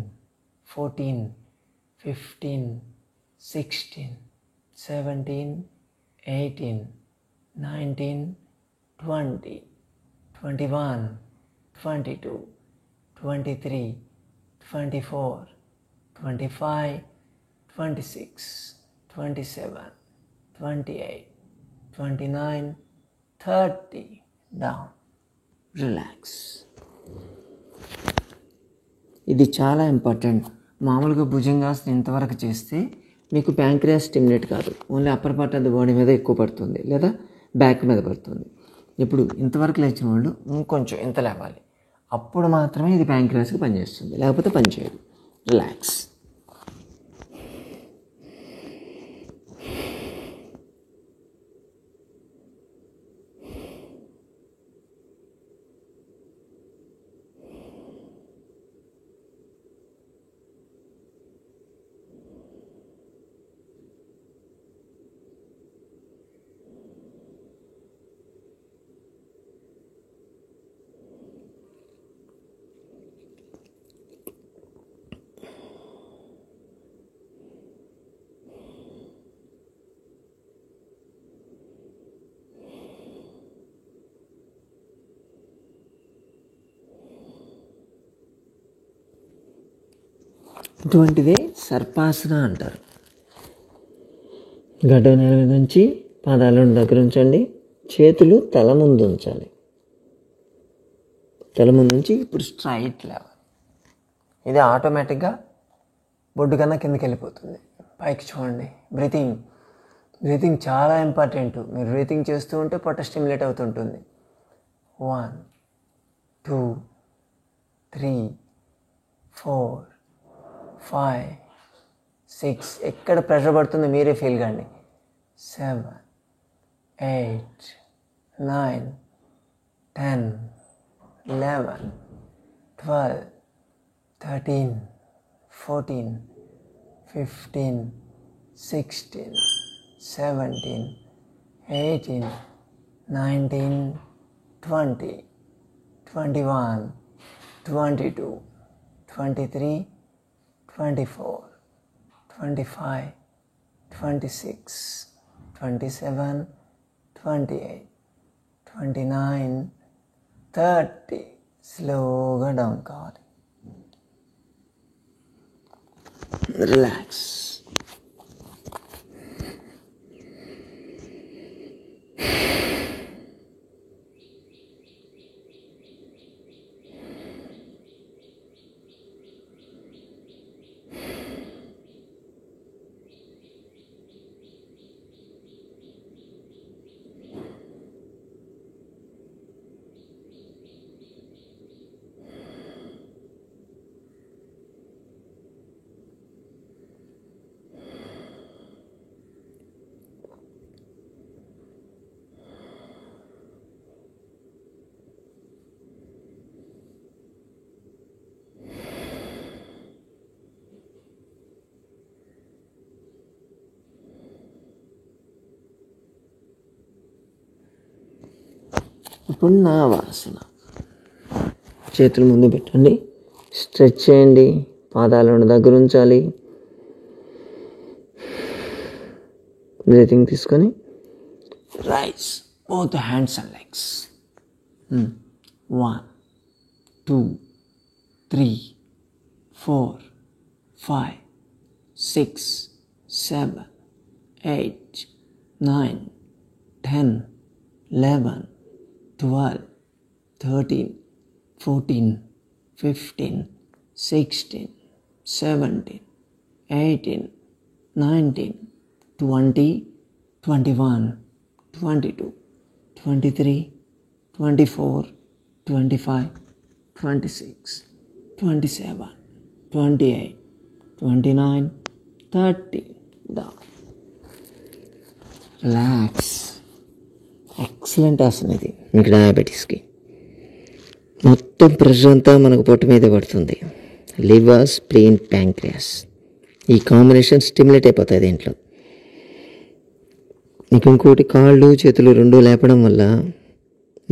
14 15 16 17 18 19 20 21 22 23 24 25 26 27 28 29 30. డౌన్. రిలాక్స్. ఇది చాలా ఇంపార్టెంట్. మామూలుగా భుజంగాసనం ఇంతవరకు చేస్తే మీకు ప్యాంక్రియాస్ స్టిమ్యులేట్ కాదు. Only upper part of the body మీద ఎక్కువ పడుతుంది, లేదా బ్యాక్ మీద పడుతుంది. ఇప్పుడు ఇంతవరకు లేచిన వాళ్ళు ఇంకొంచెం ఇంత లేవాలి. అప్పుడు మాత్రమే ఇది ప్యాంక్రియాస్కి పనిచేస్తుంది, లేకపోతే పనిచేయదు. రిలాక్స్. ఇటువంటిదే సర్పాసన అంటారు. గడ్డ నేల మీద నుంచి పాదాలను దగ్గర ఉంచండి. చేతులు తల ముందు ఉంచాలి. తల ముందు నుంచి ఇప్పుడు స్ట్రైట్ లేవాలి. ఇది ఆటోమేటిక్గా బొడ్డు కన్నా కిందకి వెళ్ళిపోతుంది. పైకి చూడండి. బ్రీతింగ్ చాలా ఇంపార్టెంట్. మీరు బ్రీతింగ్ చేస్తూ ఉంటే పొట్ట స్టిమ్యులేట్ అవుతుంటుంది. 1 2 3 4 5 6 ఎక్కడ ప్రెషర్ పడుతుందో మీరే ఫీల్ కండి. 7 8 9 10 11 12 13 14 15 16 17 18 19 20 21 22 23 24 25 26 27 28 29 30. స్లోగా డౌన్ కావాలి. రిలాక్స్. ఇప్పుడు నావాసన. చేతులు ముందు పెట్టండి. స్ట్రెచ్ చేయండి. పాదాలను దగ్గర ఉంచాలి. బ్రీతింగ్ తీసుకొని raise both hands and legs. 1 2 3 4 5 6 7 8 9 10 11 12 13 14 15 16 17 18 19 20 21 22 23 24 25 26 27 28 29 30. down. Relax. Excellent ఆసన ఇది. మీకు డయాబెటీస్కి మొత్తం ప్రెషర్ అంతా మనకు పొట్టు మీద పడుతుంది. లివర్, స్ప్లీన్, ప్యాంక్రియాస్ ఈ కాంబినేషన్ స్టిమ్యులేట్ అయిపోతాయి దీంట్లో. మీకు ఇంకోటి, కాళ్ళు చేతులు రెండు లేపడం వల్ల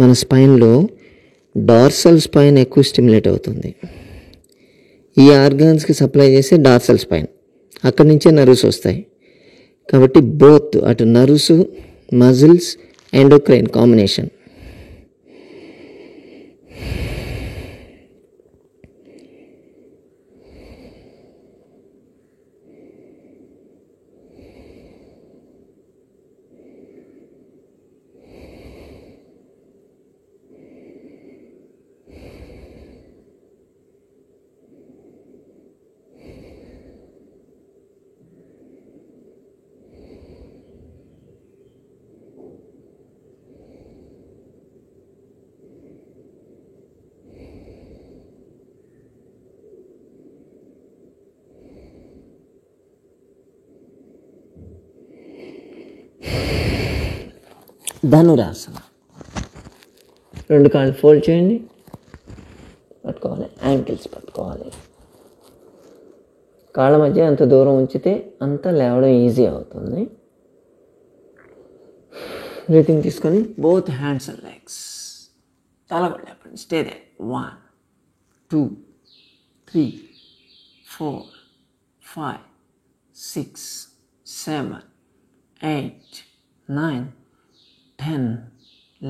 మన స్పైన్లో డార్సల్ స్పైన్ ఎక్కువ స్టిమ్యులేట్ అవుతుంది. ఈ ఆర్గాన్స్కి సప్లై చేసే డార్సల్ స్పైన్, అక్కడి నుంచే నర్వ్స్ వస్తాయి. కాబట్టి బోత్ అటు nerves, muscles, endocrine combination. Dhanurasana. రెండు కాళ్ళు ఫోల్డ్ చేయండి, పట్టుకోవాలి, యాంకిల్స్ పట్టుకోవాలి. కాళ్ళ మధ్య అంత దూరం ఉంచితే అంత లేవడం ఈజీ అవుతుంది. బ్రీతింగ్ తీసుకొని బోత్ హ్యాండ్స్ అండ్ లెగ్స్ చాలా కూడా లేపండి. Stay they. 1 2 3 4 5 6 7 8 9 10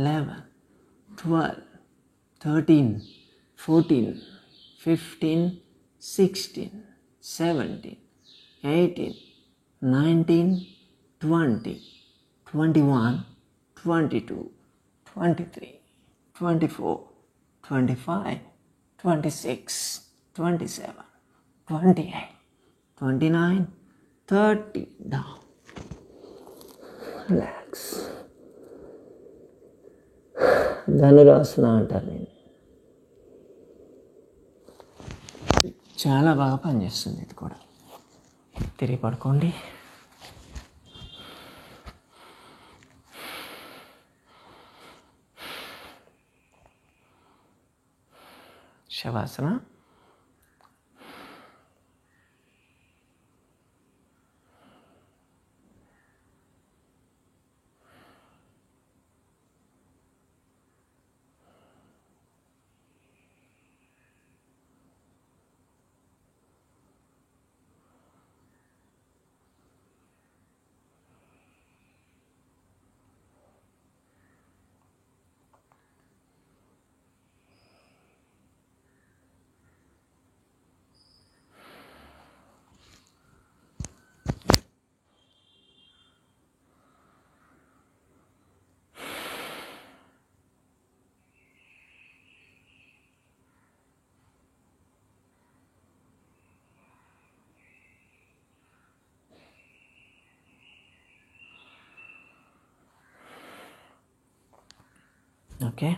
11 12 13 14 15 16 17, 18, 19, 20, 21, 22, 23, 24, 25, 26, 27, 28, 29, 30. Down. Relax. Dhanurasana అంటారు నేను. చాలా బాగా పనిచేస్తుంది ఇది కూడా. తిరిగి పడుకోండి. శవాసన. ఓకే,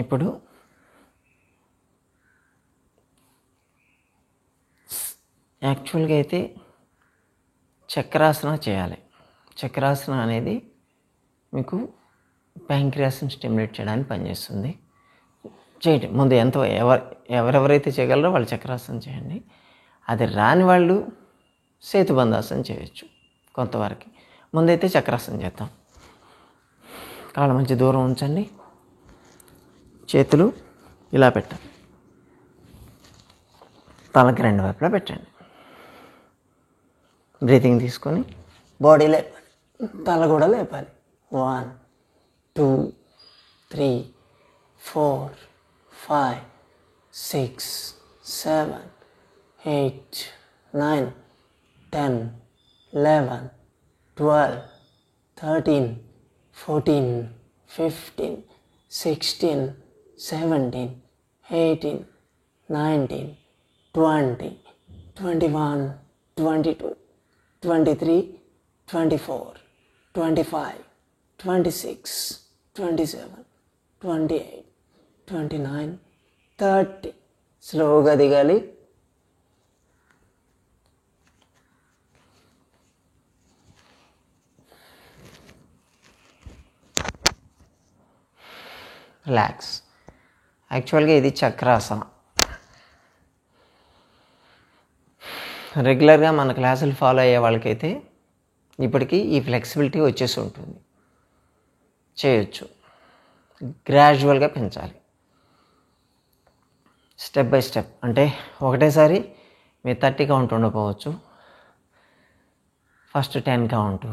ఇప్పుడు యాక్చువల్గా అయితే చక్రాసన చేయాలి. చక్రాసన అనేది మీకు ప్యాంక్రియాస్ని స్టిమ్యులేట్ చేయడానికి పనిచేస్తుంది. చేయండి. ముందు ఎవరెవరైతే చేయగలరో వాళ్ళు చక్రాసనం చేయండి. అది రాని వాళ్ళు సేతుబంధాసనం చేయొచ్చు కొంతవరకు. ముందైతే చక్రాసనం చేద్దాం. కాళ్ళ మధ్య దూరం ఉంచండి. చేతులు ఇలా పెట్టండి. తలకి రెండు వైపులా పెట్టండి. బ్రీతింగ్ తీసుకొని బాడీ లేపాలి, తల కూడా లేపాలి. 1, 2, 3, 4, 5, 6, 7, 8, 9, 10, 11, 12, 13, 14, 15, 16, 17, 18, 19, 20, 21, 22, 23, 24, 25, 26, 27, 28, 29, 30. స్లోగా దిగాలి. రిలాక్స్. యాక్చువల్గా ఇది చక్రాసన. రెగ్యులర్గా మన క్లాసులు ఫాలో అయ్యే వాళ్ళకైతే ఇప్పటికీ ఈ ఫ్లెక్సిబిలిటీ వచ్చేసి ఉంటుంది. చేయొచ్చు. గ్రాడ్యువల్గా పెంచాలి, స్టెప్ బై స్టెప్. అంటే ఒకటేసారి మీ 30 కౌంట్ ఉండకపోవచ్చు. First 10 count,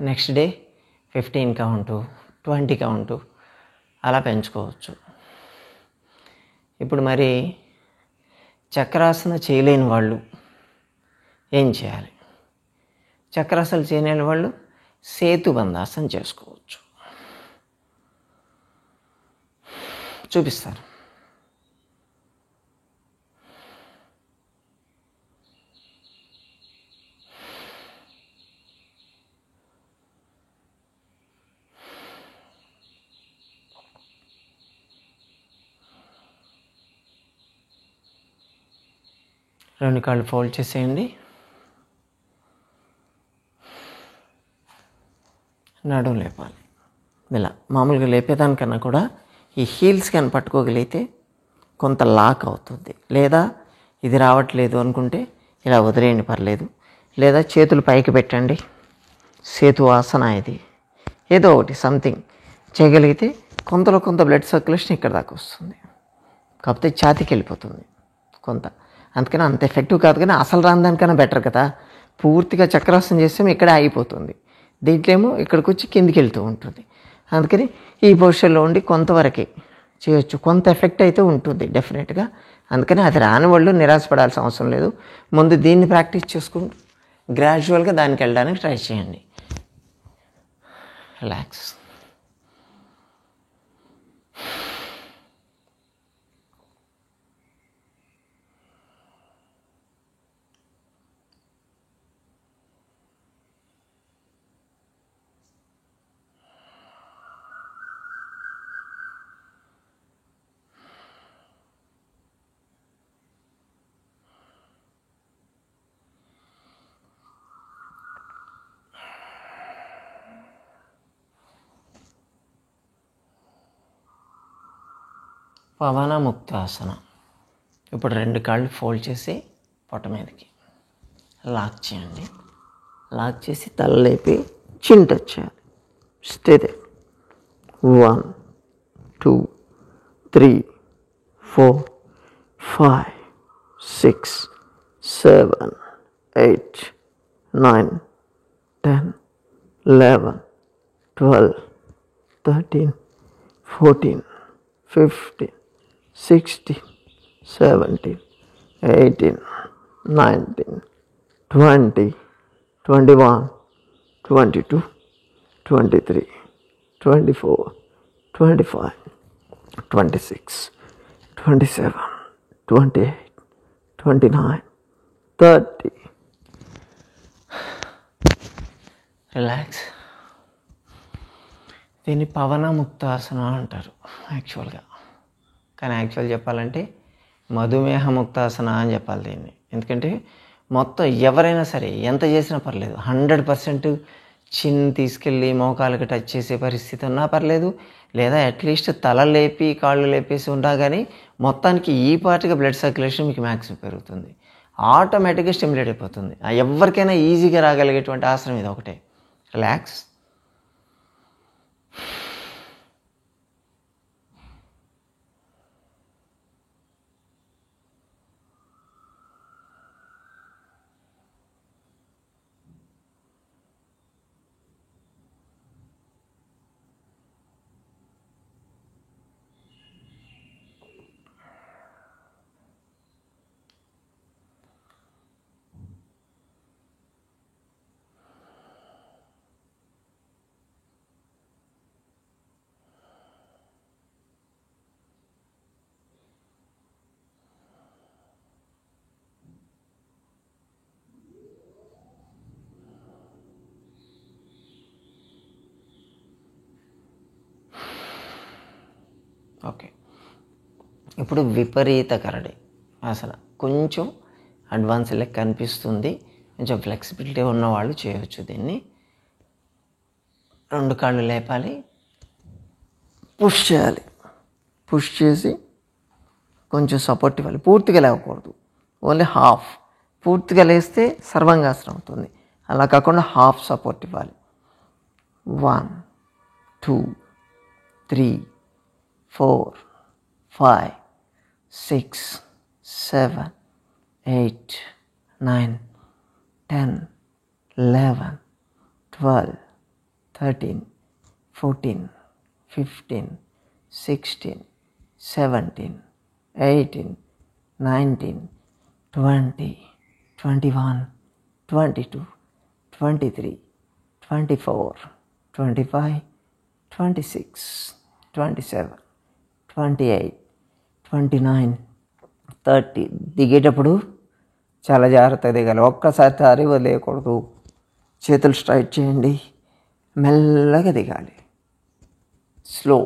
next day 15 count, 20 count, అలా పెంచుకోవచ్చు. ఇప్పుడు మరి చక్రాసన చేయలేని వాళ్ళు ఏం చేయాలి? చక్రాసన చేయలేని వాళ్ళు సేతుబంధాసనం చేసుకోవచ్చు. చూపిస్తారు. రెండు కాళ్ళు ఫోల్డ్ చేసేయండి. నడుము లేపాలి. ఇలా మామూలుగా లేపేదానికన్నా కూడా ఈ హీల్స్ కానీ పట్టుకోగలిగితే కొంత లాక్ అవుతుంది. లేదా ఇది రావట్లేదు అనుకుంటే ఇలా వదిలేయండి, పర్లేదు. లేదా చేతులు పైకి పెట్టండి. సేతు ఆసన ఇది. ఏదో ఒకటి సంథింగ్ చేయగలిగితే కొంత బ్లడ్ సర్క్యులేషన్ ఇక్కడ దాకా వస్తుంది. కాకపోతే ఛాతీకి వెళ్ళిపోతుంది కొంత. అందుకని అంత ఎఫెక్టివ్ కాదు, కానీ అసలు రాని దానికన్నా బెటర్ కదా. పూర్తిగా చక్రాసనం చేస్తే ఇక్కడే ఆగిపోతుంది. దీంట్లో ఏమో ఇక్కడికి వచ్చి కిందికి వెళ్తూ ఉంటుంది. అందుకని ఈ పొజిషన్లో ఉండి కొంతవరకే చేయొచ్చు. కొంత ఎఫెక్ట్ అయితే ఉంటుంది డెఫినెట్గా. అందుకని అది రాని వాళ్ళు నిరాశపడాల్సిన అవసరం లేదు. ముందు దీన్ని ప్రాక్టీస్ చేసుకుంటూ గ్రాడ్యువల్గా దానికి వెళ్ళడానికి ట్రై చేయండి. రిలాక్స్. పవన ముక్తాసన. ఇప్పుడు 2 కాళ్ళు ఫోల్డ్ చేసి పొట్ట మీదకి లాక్ చేయండి. లాక్ చేసి తల లేపి చిన్ టచ్ చేయాలి. Stay they. 1 2 3 4 5 6 7 8 9 10 11 12 13 14 15 16 17 18 19 20 21 22 23 24 25 26 27 28 29 30. రిలాక్స్. దీన్ని పవన ముక్తాసన అంటారు యాక్చువల్గా. కానీ యాక్చువల్ చెప్పాలంటే మధుమేహ ముక్తాసన అని చెప్పాలి దీన్ని. ఎందుకంటే మొత్తం ఎవరైనా సరే ఎంత చేసినా పర్లేదు, 100% చిన్ తీసుకెళ్ళి మోకాళ్ళకి టచ్ చేసే పరిస్థితి ఉన్నా పర్లేదు, లేదా అట్లీస్ట్ తల లేపి కాళ్ళు లేపేసి ఉన్నా కానీ మొత్తానికి ఈ పార్ట్గా బ్లడ్ సర్క్యులేషన్ మీకు మ్యాక్సిమం పెరుగుతుంది. ఆటోమేటిక్గా స్టిమ్యులేట్ అయిపోతుంది. ఎవరికైనా ఈజీగా రాగలిగేటువంటి ఆసనం ఇది ఒకటే. రిలాక్స్. ఓకే. ఇప్పుడు విపరీత కరడి అసలు కొంచెం అడ్వాన్స్ లెక్క కనిపిస్తుంది. కొంచెం ఫ్లెక్సిబిలిటీ ఉన్నవాళ్ళు చేయవచ్చు దీన్ని. 2 కాళ్ళు లేపాలి, పుష్ చేయాలి. పుష్ చేసి కొంచెం సపోర్ట్ ఇవ్వాలి. పూర్తిగా లేవకూడదు, ఓన్లీ హాఫ్. పూర్తిగా లేస్తే సర్వాంగాసనం అవుతుంది. అలా కాకుండా హాఫ్ సపోర్ట్ ఇవ్వాలి. 1 2 3 4 5 6 7 8 9 10 11 12 13 14 15 16 17 18 19 20 21 22 23 24 25 26 27 28 29 30. దిగేటప్పుడు చాలా జాగ్రత్తగా దిగాలి. ఒక్కసారి వదిలేయకూడదు. చేతులు స్ట్రైట్ చేయండి, మెల్లగా దిగాలి. స్లో.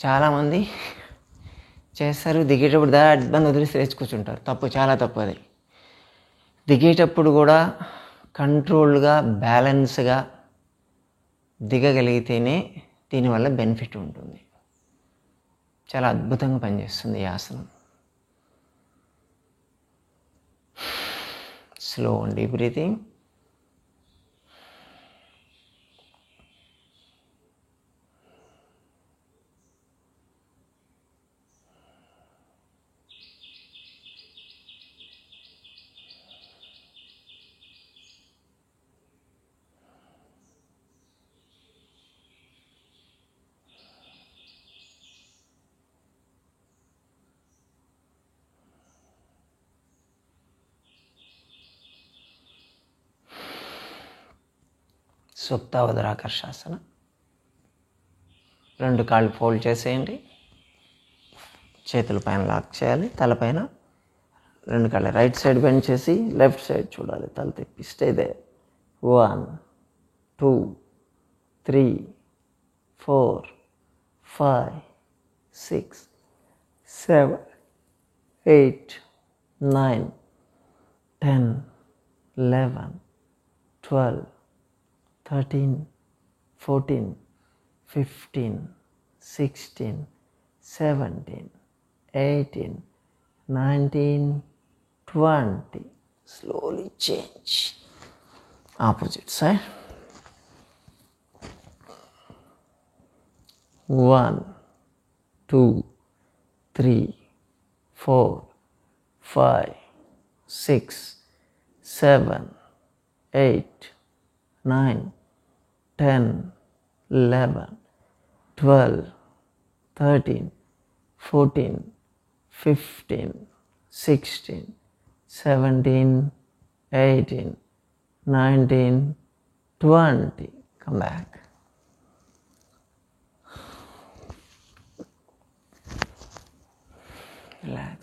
చాలామంది చేస్తారు, దిగేటప్పుడు దాన్ని వదిలేసి లేచి కూర్చుంటారు. తప్పు, చాలా తప్పు అది. దిగేటప్పుడు కూడా కంట్రోల్గా బ్యాలెన్స్గా దిగగలిగితేనే దీనివల్ల బెనిఫిట్ ఉంటుంది. చాలా అద్భుతంగా పనిచేస్తుంది ఈ ఆసనం. Slow and deep breathing. సుప్తావదరాకర్షాసన. 2 కాళ్ళు ఫోల్డ్ చేసేయండి. చేతుల పైన లాక్ చేయాలి. తలపైన 2 కాళ్ళు రైట్ సైడ్ బెండ్ చేసి లెఫ్ట్ సైడ్ చూడాలి. తల తిప్పి stay they. 1 2 3 4 5 6 7 8 9 10 11 12 13 14 15 16 17 18 19 20. Slowly change. Opposite side. 1 2 3 4 5 6 7 8 9 10 11 12 13 14 15 16 17 18 19 20. Come back. Relax.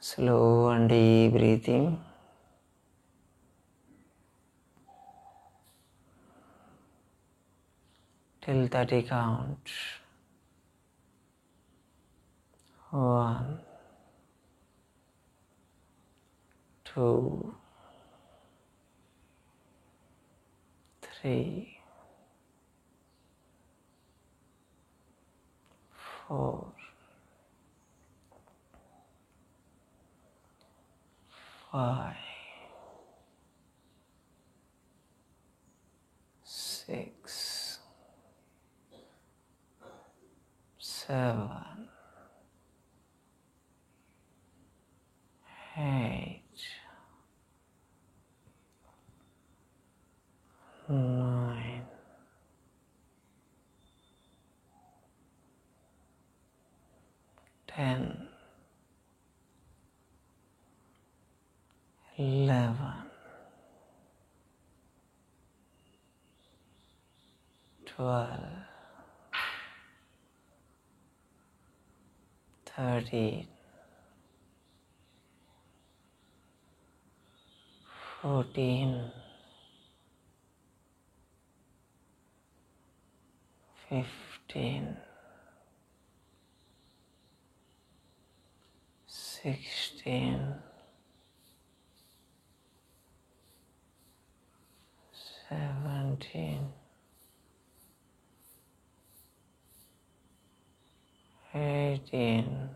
Slow and deep breathing. Till 30 count. 1 2 3 4 5 6 7 8 9 10 11 12 13 14 15 16 17 18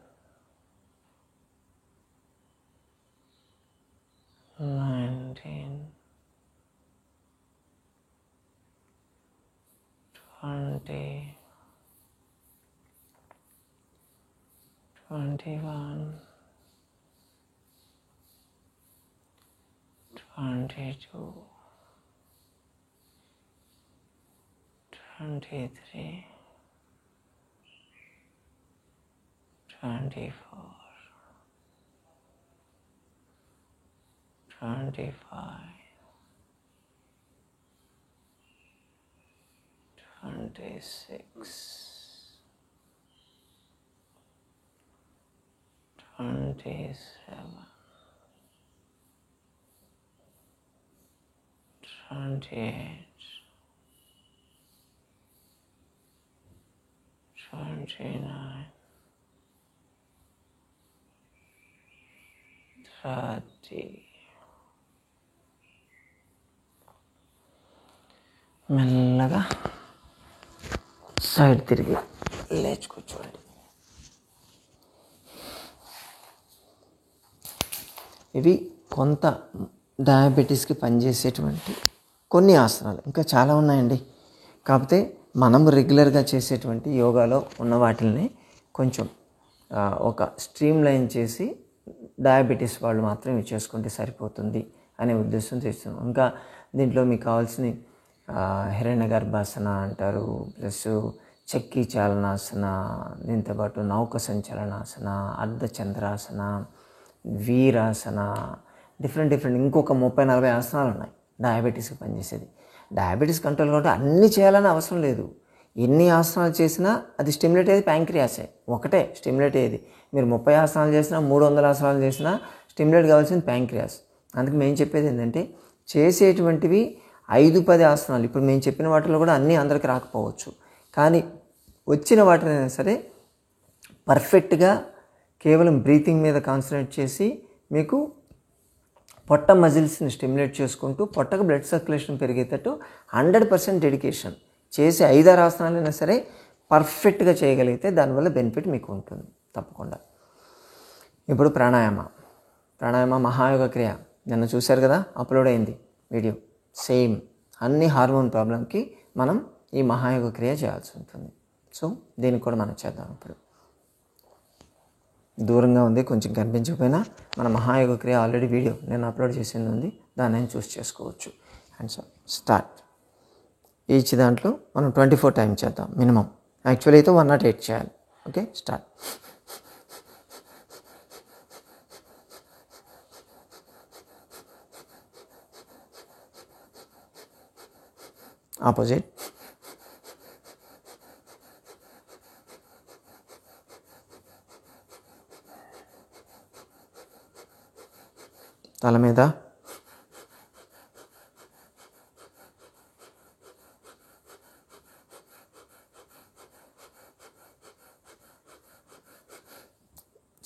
19 20 21 22 23 24 25 26 27 28 29 30. మెల్లగా సైడ్ తిరిగి లేచి కూర్చోండి. ఇవి కొంత డయాబెటీస్కి పనిచేసేటువంటి కొన్ని ఆసనాలు, ఇంకా చాలా ఉన్నాయండి. కాకపోతే మనం రెగ్యులర్గా చేసేటువంటి యోగాలో ఉన్న వాటిని కొంచెం ఒక స్ట్రీమ్ లైన్ చేసి డయాబెటీస్ వాళ్ళు మాత్రం ఇవి చేసుకుంటే సరిపోతుంది అనే ఉద్దేశం చేస్తున్నాం. ఇంకా దీంట్లో మీకు కావాల్సిన హిరణ్య గర్భాసన అంటారు, ప్లస్ చక్కీ చాలనాసన, దీంతోపాటు నౌక సంచలనాసన, అర్ధచంద్రాసన, వీరాసన, డిఫరెంట్ ఇంకొక 30-40 ఆసనాలు ఉన్నాయి డయాబెటీస్కి పనిచేసేది. డయాబెటీస్ కంట్రోల్ కాబట్టి అన్నీ చేయాలని అవసరం లేదు. ఎన్ని ఆసనాలు చేసినా అది స్టిమ్యులేట్ అయ్యేది ప్యాంక్రియాసే, ఒకటే స్టిమ్యులేట్ అయ్యేది. మీరు 30 ఆసనాలు చేసినా 300 ఆసనాలు చేసినా స్టిమ్యులేట్ కావాల్సింది ప్యాంక్రియాస్. అందుకే మేము చెప్పేది ఏంటంటే చేసేటువంటివి 5-10 ఆసనాలు. ఇప్పుడు మేము చెప్పిన వాటిలో కూడా అన్నీ అందరికీ రాకపోవచ్చు, కానీ వచ్చిన వాటినైనా సరే పర్ఫెక్ట్గా కేవలం బ్రీతింగ్ మీద కాన్సన్ట్రేట్ చేసి మీకు పొట్ట మజిల్స్ని స్టిమ్యులేట్ చేసుకుంటూ పొట్టకు బ్లడ్ సర్క్యులేషన్ పెరిగేటట్టు 100% డెడికేషన్ చేసి 5-6 ఆసనాలైనా సరే పర్ఫెక్ట్గా చేయగలిగితే దానివల్ల బెనిఫిట్ మీకు ఉంటుంది తప్పకుండా. ఇప్పుడు ప్రాణాయామ మహాయోగ క్రియ నిన్న చూశారు కదా, అప్లోడ్ అయింది వీడియో. సేమ్ అన్ని హార్మోన్ ప్రాబ్లంకి మనం ఈ మహాయోగ క్రియ చేయాల్సి ఉంటుంది. సో దీనికి కూడా మనం చేద్దాం. ఇప్పుడు దూరంగా ఉంది, కొంచెం కనిపించకపోయినా మన మహాయోగ క్రియ ఆల్రెడీ వీడియో నేను అప్లోడ్ చేసింది ఉంది, దాన్ని చూస్ చేసుకోవచ్చు. And so start. ఈచ్ దాంట్లో మనం 24 టైమ్స్ చేద్దాం మినిమం. యాక్చువల్లీ అయితే 108 చేయాలి. Okay, start. ఆపోజిట్. తల మీద,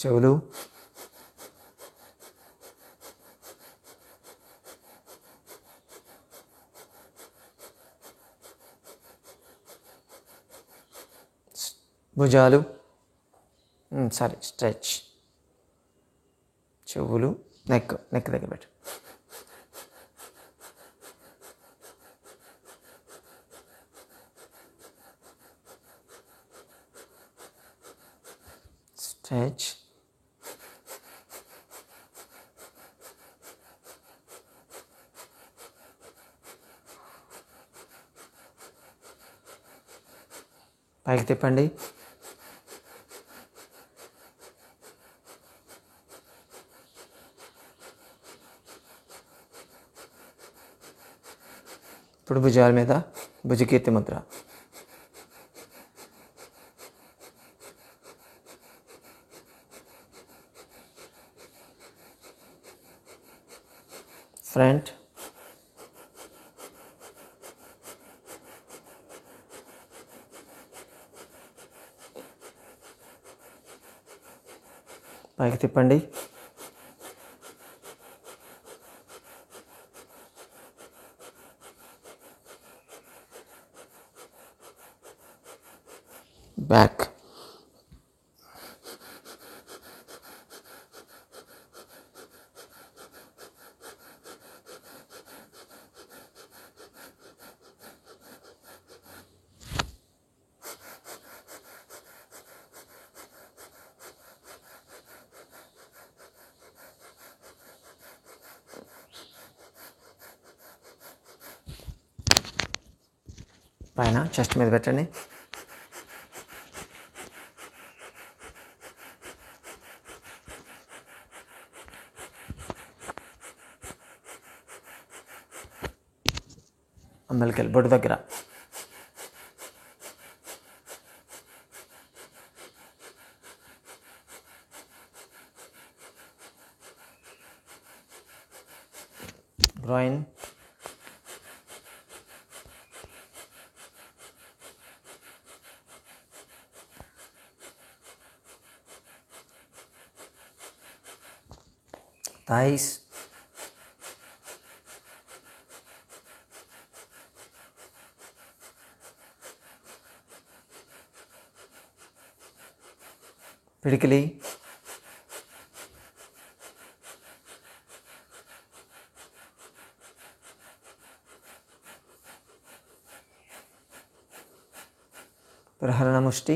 చెవులు, భుజాలు, స్ట్రెచ్, చెవులు, నెక్ దగ్గర పెట్టు. స్ట్రెచ్, పైకి తిప్పండి. ఇప్పుడు భుజాల మీద భుజకీర్తి ముద్ర. ఫ్రంట్, పైకి తిప్పండి. బ్యాక్, పైన చెస్ట్ మీద పెట్టండి. అంబలికల్ బొడ్డు దగ్గర. గ్రోయిన్, థైస్, పిడికిలి, ప్రహరణ ముష్టి,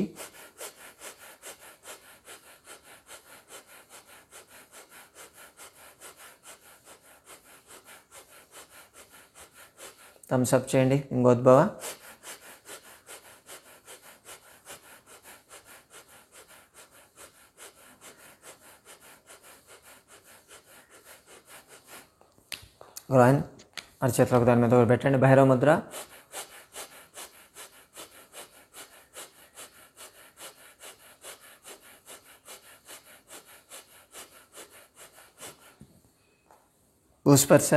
థమ్స్ అప్ చేయండి. లింగోద్భవ, గ్రాయిన్ అరచేతిలో దాని మీద ఒకటి పెట్టండి. భైరవ ముద్ర. భూస్పర్శ.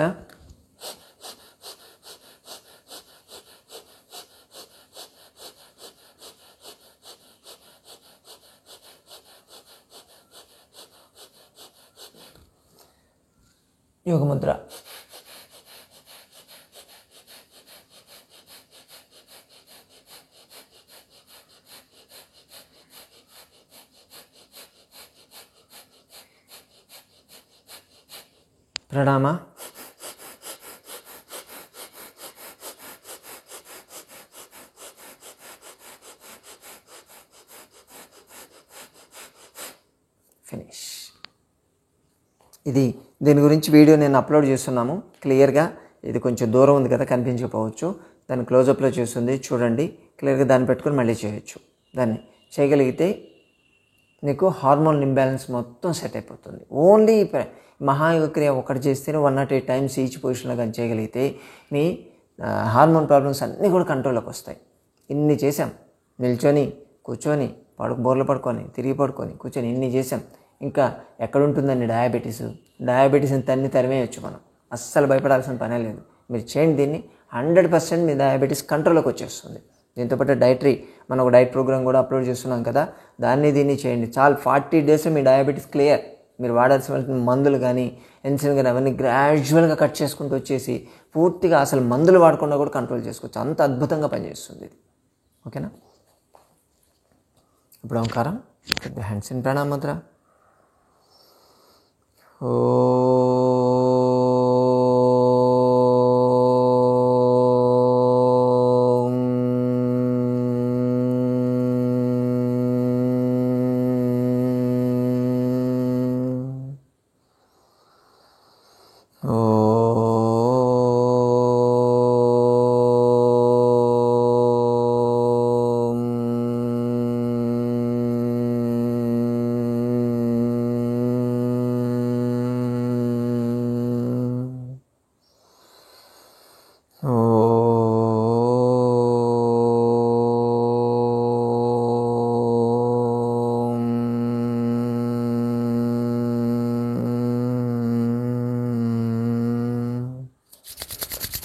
యోగముద్ర. ప్రణామ. ఫినిష్. దీని గురించి వీడియో నేను అప్లోడ్ చేస్తున్నాము క్లియర్గా. ఇది కొంచెం దూరం ఉంది కదా, కనిపించకపోవచ్చు. దాన్ని క్లోజప్లో చేస్తుంది చూడండి క్లియర్గా. దాన్ని పెట్టుకొని మళ్ళీ చేయొచ్చు. దాన్ని చేయగలిగితే నీకు హార్మోన్ ఇంబ్యాలెన్స్ మొత్తం సెట్ అయిపోతుంది. ఓన్లీ మహాయోగ క్రియ ఒకటి చేస్తేనే 108 టైమ్స్ ఈచ్ పొజిషన్లో కానీ చేయగలిగితే నీ హార్మోన్ ప్రాబ్లమ్స్ అన్నీ కూడా కంట్రోల్లోకి వస్తాయి. ఇన్ని చేసాం, నిల్చొని కూర్చొని బోర్లు పడుకొని తిరిగి పడుకొని కూర్చొని ఇన్ని చేసాం. ఇంకా ఎక్కడుంటుందండి డయాబెటీస్ని తరిమేయచ్చు మనం. అస్సలు భయపడాల్సిన పనే లేదు. మీరు చేయండి దీన్ని, 100% మీ డయాబెటీస్ కంట్రోల్లోకి వచ్చేస్తుంది. దీంతోపాటు మనం ఒక డైట్ ప్రోగ్రామ్ కూడా అప్లోడ్ చేస్తున్నాం కదా, దీన్ని చేయండి. చాలు 40 డేస్లో మీ డయాబెటీస్ క్లియర్. మీరు వాడాల్సిన మందులు కానీ ఇన్సులిన్ కానీ అవన్నీ గ్రాడ్యువల్గా కట్ చేసుకుంటూ వచ్చేసి పూర్తిగా అసలు మందులు వాడకుండా కూడా కంట్రోల్ చేసుకోవచ్చు. అంత అద్భుతంగా పనిచేస్తుంది ఇది. ఓకేనా? ఇప్పుడు ఓంకారం, hands in ప్రణామ Mudra.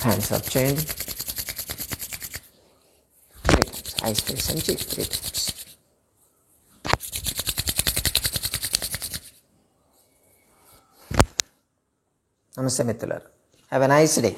Hands up చేయండి. 3 times. ఐస్ ఫేస్ అని 3 times. నమస్తే మిత్రులారా. Have a nice day.